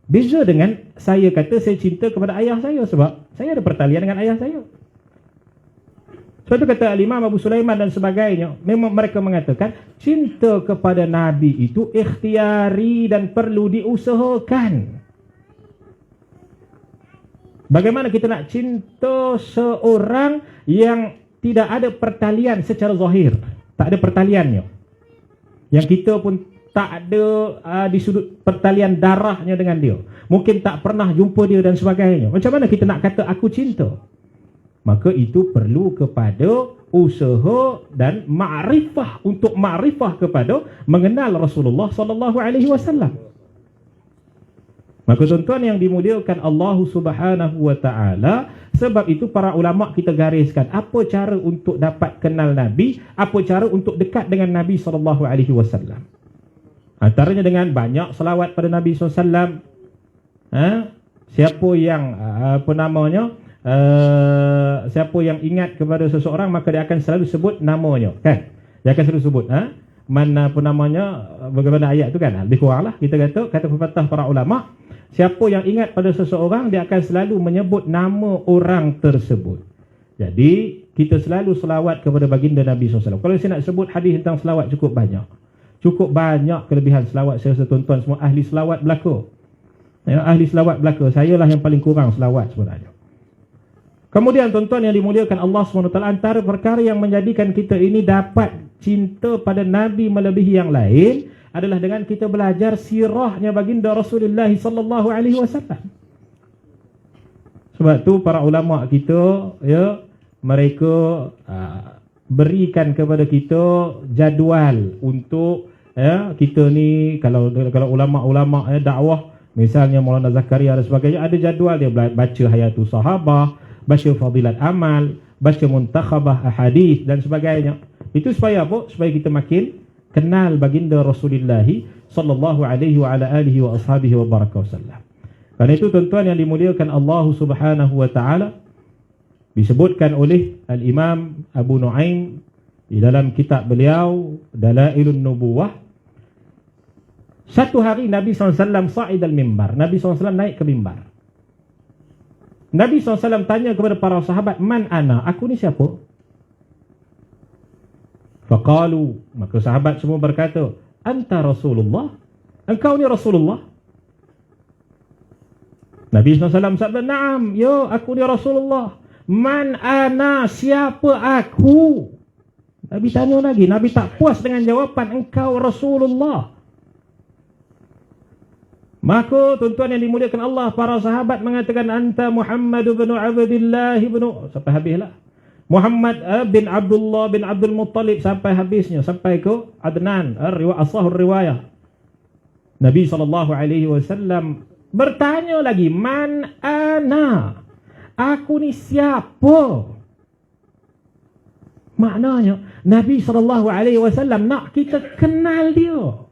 Beza dengan saya kata saya cinta kepada ayah saya, sebab saya ada pertalian dengan ayah saya. Sebab itu kata Al-Imam Abu Sulaiman dan sebagainya, memang mereka mengatakan cinta kepada Nabi itu ikhtiari dan perlu diusahakan. Bagaimana kita nak cinta seorang yang tidak ada pertalian secara zahir, tak ada pertaliannya, yang kita pun tak ada di sudut pertalian darahnya dengan dia, mungkin tak pernah jumpa dia dan sebagainya, macam mana kita nak kata aku cinta? Maka itu perlu kepada usaha dan ma'rifah, untuk ma'rifah kepada mengenal Rasulullah sallallahu alaihi wasallam. Maka tuan-tuan yang dimuliakan Allah Subhanahu wa taala, sebab itu para ulama kita gariskan apa cara untuk dapat kenal Nabi, apa cara untuk dekat dengan Nabi sallallahu alaihi wasallam. Antaranya dengan banyak selawat pada Nabi sallallahu alaihi wasallam. Siapa yang siapa yang ingat kepada seseorang, maka dia akan selalu sebut namanya, kan? Dia akan selalu sebut bagaimana ayat tu kan? Lebih kuranglah kita kata pepatah para ulama, siapa yang ingat pada seseorang, dia akan selalu menyebut nama orang tersebut. Jadi kita selalu selawat kepada baginda Nabi SAW. Kalau saya nak sebut hadis tentang selawat cukup banyak kelebihan selawat. Saya rasa tuan-tuan semua ahli selawat belaka. Ahli selawat belaka. Saya lah yang paling kurang selawat sebenarnya. Kemudian tuan-tuan yang dimuliakan Allah SWT, antara perkara yang menjadikan kita ini dapat cinta pada Nabi melebihi yang lain adalah dengan kita belajar sirahnya baginda Rasulullah sallallahu alaihi wasallam. Sebab tu para ulama kita, mereka berikan kepada kita jadual untuk kita ni, kalau ulama-ulama dakwah, misalnya Maulana Zakaria dan sebagainya, ada jadual dia baca hayatus sahabah, baca fadilat amal, baca muntakhabah ahadith dan sebagainya. Itu supaya apa? Supaya kita makin kenal baginda Rasulullah sallallahu alaihi wa ala alihi wa ashabihi wa baraka wasallam. Karena itu tuan-tuan yang dimuliakan Allah Subhanahu wa taala, disebutkan oleh Al-Imam Abu Nuaim di dalam kitab beliau Dalailun Nubuwah, satu hari Nabi SAW sa'id al-mimbar. Nabi SAW naik ke mimbar. Nabi SAW tanya kepada para sahabat, man ana? Aku ni siapa? Faqalu, maka sahabat semua berkata, anta Rasulullah, engkau ni Rasulullah. Nabi SAW sabda, naam, ya aku ni Rasulullah. Man ana? Siapa aku? Nabi tanya lagi. Nabi tak puas dengan jawapan, engkau Rasulullah. Maka tuan-tuan yang dimuliakan Allah, para sahabat mengatakan, anta Muhammad bin Abdullah bin, sampai habislah. Muhammad bin Abdullah bin Abdul Muttalib, sampai habisnya, sampai ke Adnan, asahur riwayah. Nabi SAW bertanya lagi, man ana? Aku ni siapa? Maknanya Nabi SAW nak kita kenal dia.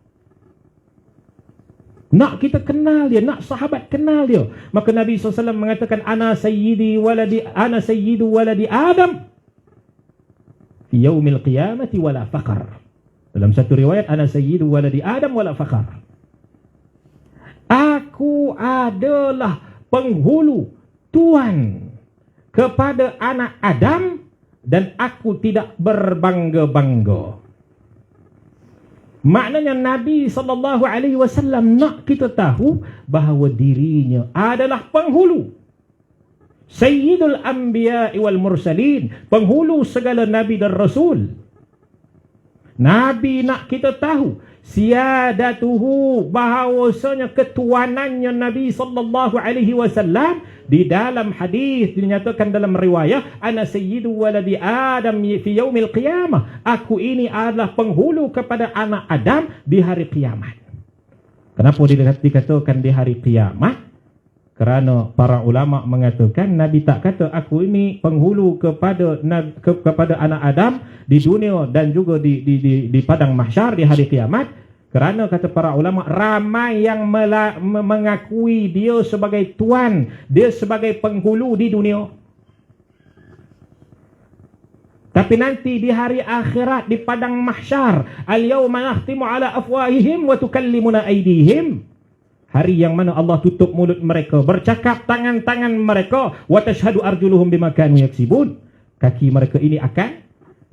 Nak kita kenal dia, nak sahabat kenal dia. Maka Nabi SAW mengatakan, ana sayyidu waladi Adam fi yaumil qiyamati wala faqar. Dalam satu riwayat, ana sayyidu waladi Adam wala faqar. Aku adalah penghulu, tuan kepada anak Adam, dan aku tidak berbangga-bangga. Maknanya Nabi SAW nak kita tahu bahawa dirinya adalah penghulu, Sayyidul Anbiya wal Mursalin, penghulu segala Nabi dan Rasul. Nabi nak kita tahu siyadatuhu, bahawasanya ketuanannya Nabi SAW. Di dalam hadis dinyatakan dalam riwayah, ana sayyidu waladi Adam fi yaumil qiyamah, aku ini adalah penghulu kepada anak Adam di hari kiamat. Kenapa dikatakan di hari kiamat? Kerana para ulama mengatakan Nabi tak kata aku ini penghulu kepada anak Adam di dunia dan juga di padang mahsyar di hari kiamat. Kerana kata para ulama, ramai yang mengakui dia sebagai tuan, dia sebagai penghulu di dunia. Tapi nanti di hari akhirat, di padang mahsyar, al-yawma nakhtimu ala afwahihim wa tukallimuna aydihim, hari yang mana Allah tutup mulut mereka, bercakap tangan-tangan mereka, wa tashhadu arjuluhum bima kanu yaksibun, kaki mereka ini akan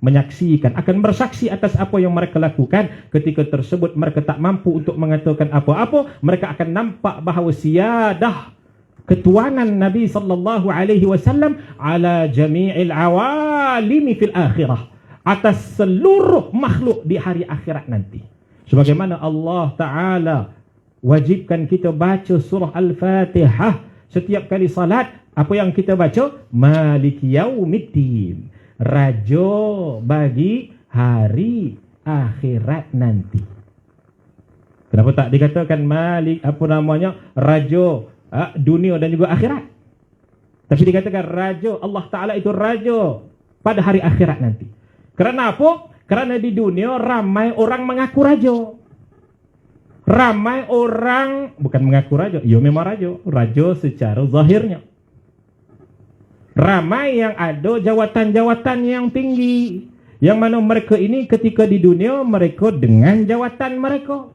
menyaksikan, akan bersaksi atas apa yang mereka lakukan. Ketika tersebut mereka tak mampu untuk mengatakan apa-apa, mereka akan nampak bahawa siyadah, ketuanan Nabi SAW ala jami'il awalimi fil akhirah, atas seluruh makhluk di hari akhirat nanti. Sebagaimana Allah Ta'ala wajibkan kita baca surah Al-Fatihah setiap kali salat. Apa yang kita baca? Malik Yaumiddin, Raja bagi hari akhirat nanti. Kenapa tak dikatakan Malik Raja dunia dan juga akhirat? Tapi dikatakan Raja, Allah Ta'ala itu Raja pada hari akhirat nanti. Kerana apa? Kerana di dunia ramai orang mengaku Raja. Ramai orang bukan mengaku Raja, ya memang Raja secara zahirnya. Ramai yang ada jawatan-jawatan yang tinggi, yang mana mereka ini ketika di dunia mereka dengan jawatan mereka,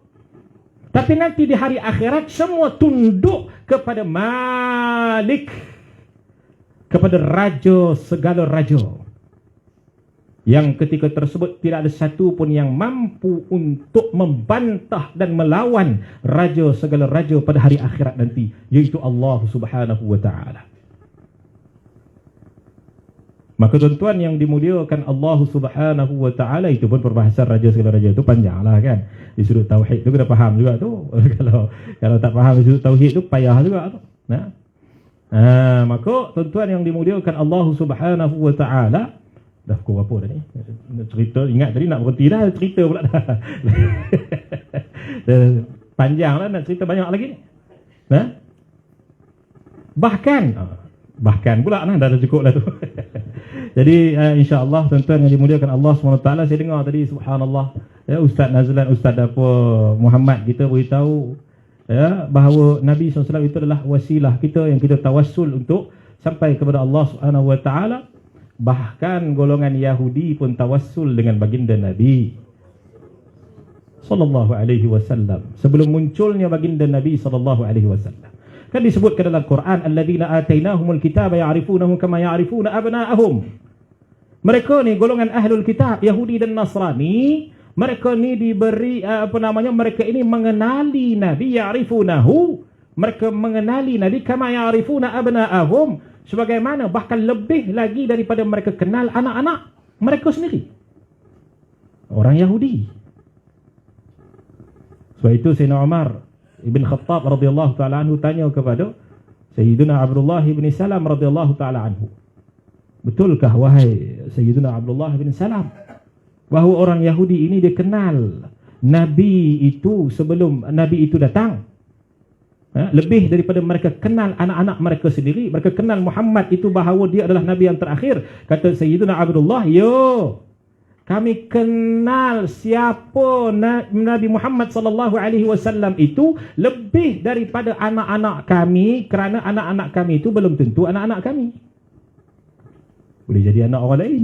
tapi nanti di hari akhirat semua tunduk kepada Malik, kepada Raja segala raja, yang ketika tersebut tidak ada satu pun yang mampu untuk membantah dan melawan Raja segala raja pada hari akhirat nanti, yaitu Allah Subhanahu wa Ta'ala. Maka tuan-tuan yang dimuliakan Allah Subhanahu wa Ta'ala, itu pun perbahasan Raja segala raja itu panjanglah kan. Di sudut tauhid tu kena faham juga tu. Kalau tak faham di sudut tauhid tu payah juga tu. Maka tuan-tuan yang dimuliakan Allah Subhanahu wa Ta'ala, dah pukul berapa dah ni? Cerita, ingat tadi nak berhenti dah, cerita pula dah. Panjang lah, nak cerita banyak lagi ni. Bahkan pula dah cukup lah tu. Jadi insya-Allah tuan-tuan yang dimuliakan Allah SWT, saya dengar tadi subhanallah, Ustaz Nazlan, Ustaz Muhammad kita beritahu bahawa Nabi SAW itu adalah wasilah kita yang kita tawassul untuk sampai kepada Allah Subhanahu wa Ta'ala. Bahkan golongan Yahudi pun tawassul dengan baginda Nabi sallallahu alaihi wasallam sebelum munculnya baginda Nabi sallallahu alaihi wasallam. Kan disebutkan dalam Quran, alladzina atainahumul kitaba ya'rifunahu kama ya'rifuna abna'ahum. Mereka ni golongan ahlul kitab, Yahudi dan Nasrani, mereka ni diberi mereka ini mengenali Nabi, ya'rifunahu, mereka mengenali Nabi kama ya'rifuna abna'ahum, sebagaimana bahkan lebih lagi daripada mereka kenal anak-anak mereka sendiri, orang Yahudi. Sebab itu Sayyidina Umar Ibn Khattab radhiyallahu ta'ala anhu tanya kepada Sayyidina Abdullah ibn Salam radhiyallahu ta'ala anhu, betulkah wahai Sayyidina Abdullah ibn Salam bahawa orang Yahudi ini dia kenal Nabi itu sebelum Nabi itu datang? Lebih daripada mereka kenal anak-anak mereka sendiri. Mereka kenal Muhammad itu bahawa dia adalah Nabi yang terakhir. Kata Sayyidina Abdullah, kami kenal siapa Nabi Muhammad sallallahu alaihi wasallam itu lebih daripada anak-anak kami, kerana anak-anak kami itu belum tentu anak-anak kami. Boleh jadi anak orang lain.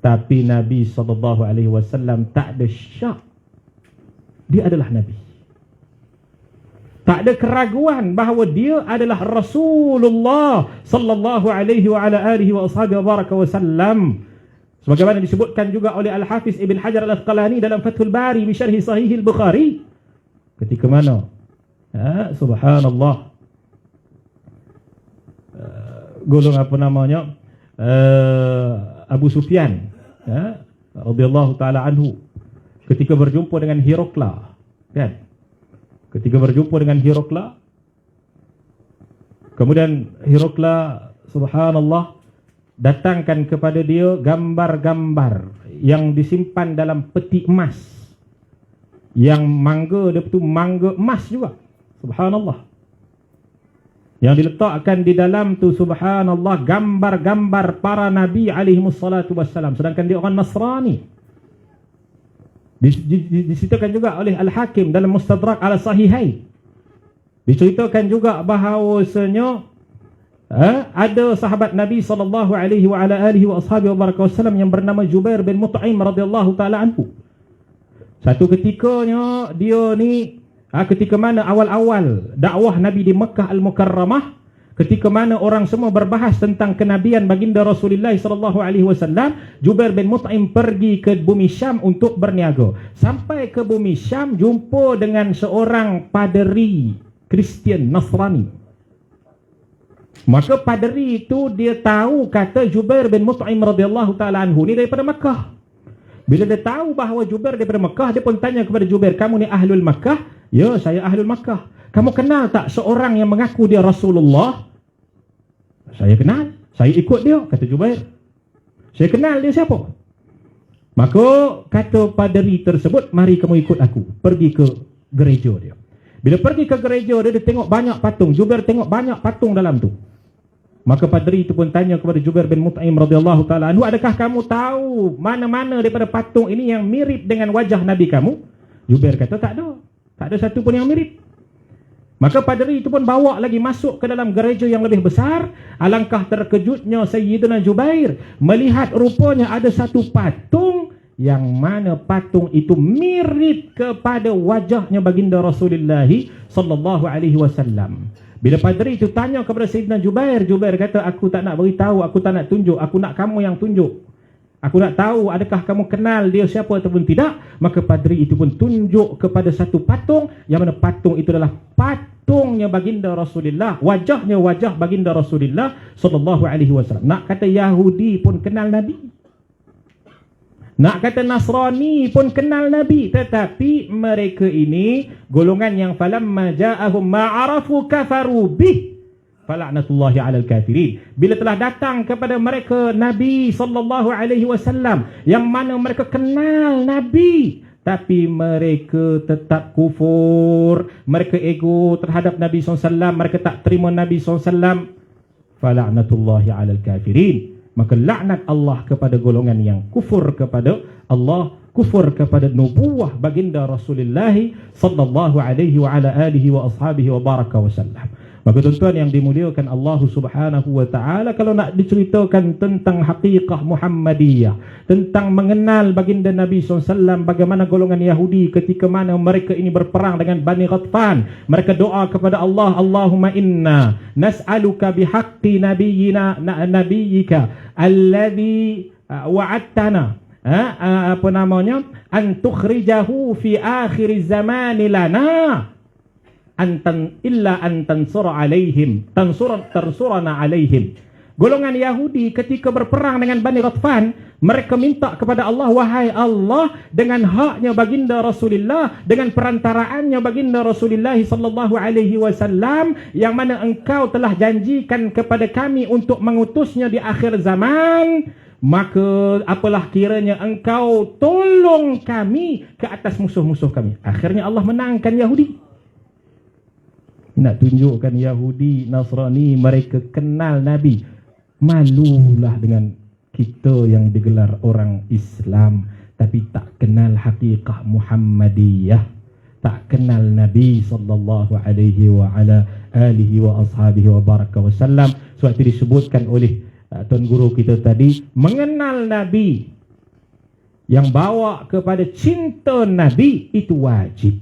Tapi Nabi sallallahu alaihi wasallam tak ada syak, dia adalah Nabi. Tak ada keraguan bahawa dia adalah Rasulullah sallallahu alaihi wa ala alihi wa ashabihi wa baraka wasallam. Sebagaimana disebutkan juga oleh Al-Hafiz Ibn Hajar Al-Asqalani dalam Fathul Bari bi syarhi Sahih Al-Bukhari. Ketika mana? Subhanallah. Golong Abu Sufyan radhiyallahu taala anhu ketika berjumpa dengan Herakla, kan? Ketika berjumpa dengan Herakla, kemudian Herakla subhanallah datangkan kepada dia gambar-gambar yang disimpan dalam peti emas, yang mangga dia tu mangga emas juga, subhanallah, yang diletakkan di dalam tu subhanallah gambar-gambar para nabi alaihi wassalatu wassalam, sedangkan dia orang Nasrani. Diceritakan juga oleh Al-Hakim dalam Mustadrak ala Sahihain, diceritakan juga bahawasanya ada sahabat Nabi sallallahu alaihi wa ala alihi wa ashabihi wa baraka wasallam yang bernama Jubair bin Mut'im radhiyallahu taala anhu. Satu ketikanya dia ni ketika mana awal-awal dakwah Nabi di Mekah Al-Mukarramah, ketika mana orang semua berbahas tentang kenabian baginda Rasulullah sallallahu alaihi wasallam, Jubair bin Mut'im pergi ke bumi Syam untuk berniaga. Sampai ke bumi Syam, jumpa dengan seorang paderi Kristian Nasrani. Maka paderi itu dia tahu kata Jubair bin Mut'im radhiyallahu taala anhu ni daripada Mekah. Bila dia tahu bahawa Jubair daripada Mekah, dia pun tanya kepada Jubair, kamu ni ahlul Makkah? Ya, saya ahlul Makkah. Kamu kenal tak seorang yang mengaku dia Rasulullah? Saya kenal, saya ikut dia, kata Jubair. Saya kenal dia siapa? Maka kata paderi tersebut, mari kamu ikut aku, pergi ke gereja dia. Bila pergi ke gereja dia, dia tengok banyak patung. Jubair tengok banyak patung dalam tu. Maka paderi itu pun tanya kepada Jubair bin Mut'im radhiyallahu taala anhu, adakah kamu tahu mana-mana daripada patung ini yang mirip dengan wajah Nabi kamu? Jubair kata tak ada. Tak ada satu pun yang mirip. Maka paderi itu pun bawa lagi masuk ke dalam gereja yang lebih besar. Alangkah terkejutnya Sayyidina Jubair melihat rupanya ada satu patung yang mana patung itu mirip kepada wajahnya baginda Rasulullah sallallahu alaihi wasallam. Bila paderi itu tanya kepada Sayyidina Jubair, Jubair kata, aku tak nak beritahu, aku tak nak tunjuk, aku nak kamu yang tunjuk. Aku nak tahu adakah kamu kenal dia siapa ataupun tidak. Maka paderi itu pun tunjuk kepada satu patung, yang mana patung itu adalah patungnya baginda Rasulullah, wajahnya wajah baginda Rasulullah sallallahu alaihi wasallam. Nak kata Yahudi pun kenal Nabi, nak kata Nasrani pun kenal Nabi, tetapi mereka ini golongan yang falamma ja'ahum ma'arafu kafaru bih fala'natullahi 'alal kafirin. Bila telah datang kepada mereka Nabi sallallahu alaihi wasallam yang mana mereka kenal Nabi, tapi mereka tetap kufur, mereka ego terhadap Nabi SAW, mereka tak terima Nabi SAW, fala'natullahi 'alal kafirin. Maka laknat Allah kepada golongan yang kufur kepada Allah, kufur kepada nubuwah baginda Rasulullah sallallahu alaihi wa ala alihi wa ashabihi wa baraka wasallam. Maka tuan-tuan yang dimuliakan Allah Subhanahu wa taala, kalau nak diceritakan tentang hakikah Muhammadiyah, tentang mengenal baginda Nabi SAW, bagaimana golongan Yahudi ketika mana mereka ini berperang dengan Bani Ghatfan, mereka doa kepada Allah, Allahumma inna nas'aluka bihaqqi nabiyyina nabiyyika alladhi wa'adtana apa namanya, an tukhrijahu fi akhir zaman lana antan illa an tansura alaihim tansurana alaihim. Golongan Yahudi ketika berperang dengan Bani Ghatfan, mereka minta kepada Allah, wahai Allah, dengan haknya baginda Rasulullah, dengan perantaraannya baginda Rasulullah sallallahu alaihi wasallam, yang mana engkau telah janjikan kepada kami untuk mengutusnya di akhir zaman, maka apalah kiranya engkau tolong kami ke atas musuh-musuh kami. Akhirnya Allah menangkan Yahudi. Nak tunjukkan Yahudi, Nasrani, mereka kenal Nabi. Malulah dengan kita yang digelar orang Islam tapi tak kenal hakikah Muhammadiyah, tak kenal Nabi sallallahu alaihi wa ala alihi wa ashabihi wa baraka wasallam. Sebab itu disebutkan oleh Tuan Guru kita tadi, mengenal Nabi yang bawa kepada cinta Nabi itu wajib.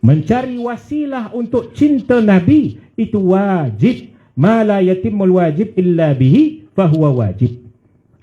Mencari wasilah untuk cinta Nabi itu wajib. Ma la yatimul wajib illa bihi fahuwa wajib.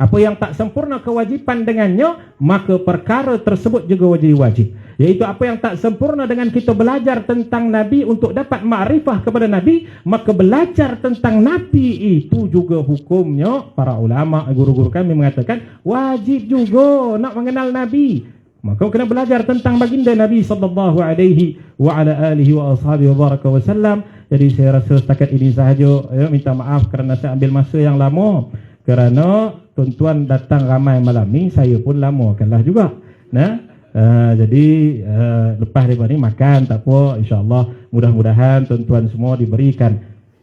Apa yang tak sempurna kewajipan dengannya, maka perkara tersebut juga wajib. Iaitu apa yang tak sempurna dengan kita belajar tentang Nabi untuk dapat makrifah kepada Nabi, maka belajar tentang Nabi itu juga hukumnya, para ulama, guru-guru kami mengatakan wajib juga nak mengenal Nabi. Maka kena belajar tentang baginda Nabi sallallahu alaihi wa ala alihi wa ashabihi wa baraka wasallam. Jadi saya rasa setakat ini sahaja, ya, minta maaf kerana saya ambil masa yang lama, kerana tuan-tuan datang ramai malam ni, saya pun lamakanlah juga. Nah, jadi lepas daripada ni makan tak apa, insya-Allah. Mudah-mudahan tuan-tuan semua diberikan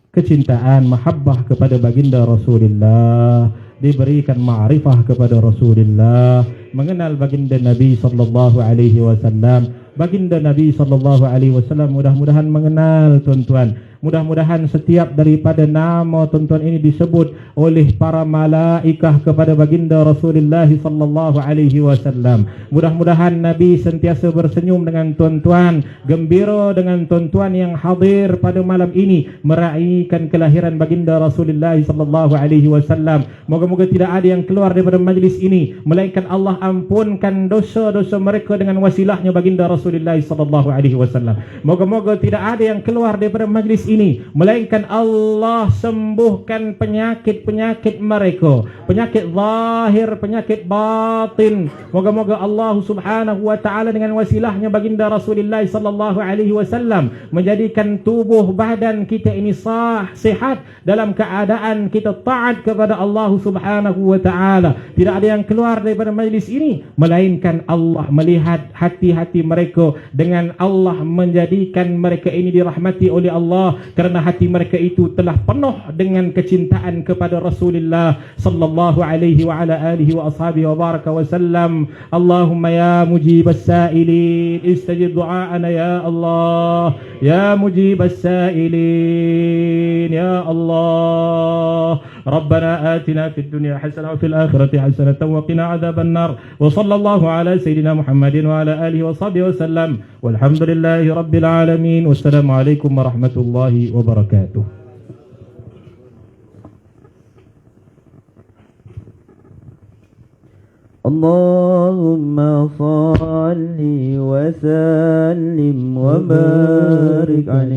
kecintaan, mahabbah kepada baginda Rasulullah, diberikan ma'rifah kepada Rasulullah, mengenal baginda Nabi sallallahu alaihi wasallam. Baginda Nabi sallallahu alaihi wasallam mudah-mudahan mengenal tuan-tuan. Mudah-mudahan setiap daripada nama tuan-tuan ini disebut oleh para malaikah kepada baginda Rasulullah sallallahu alaihi wasallam. Mudah-mudahan Nabi sentiasa bersenyum dengan tuan-tuan, gembira dengan tuan-tuan yang hadir pada malam ini meraihkan kelahiran baginda Rasulullah sallallahu alaihi wasallam. Moga-moga tidak ada yang keluar daripada majlis ini melainkan Allah ampunkan dosa-dosa mereka dengan wasilahnya baginda Rasulullah sallallahu alaihi wasallam. Moga-moga tidak ada yang keluar daripada majlis ini ini, melainkan Allah sembuhkan penyakit-penyakit mereka, penyakit zahir, penyakit batin. Moga-moga Allah Subhanahu wa taala dengan wasilahnya baginda Rasulullah sallallahu alaihi wasallam menjadikan tubuh badan kita ini sihat dalam keadaan kita taat kepada Allah Subhanahu wa taala. Tidak ada yang keluar daripada majlis ini melainkan Allah melihat hati-hati mereka dengan Allah menjadikan mereka ini dirahmati oleh Allah kerana hati mereka itu telah penuh dengan kecintaan kepada Rasulullah sallallahu alaihi wa ala alihi wa ashabihi wa baraka wa sallam. Allahumma ya mujibas sa'ilin istajib du'aana ya Allah, ya mujibas sa'ilin ya Allah. ربنا آتنا في الدنيا حسنة وفي الآخرة حسنة وقنا عذاب النار وصلى الله على سيدنا محمد وعلى آله وصحبه وسلم والحمد لله رب العالمين والسلام عليكم ورحمة الله وبركاته. اللهم صل وسلم وبارك عليه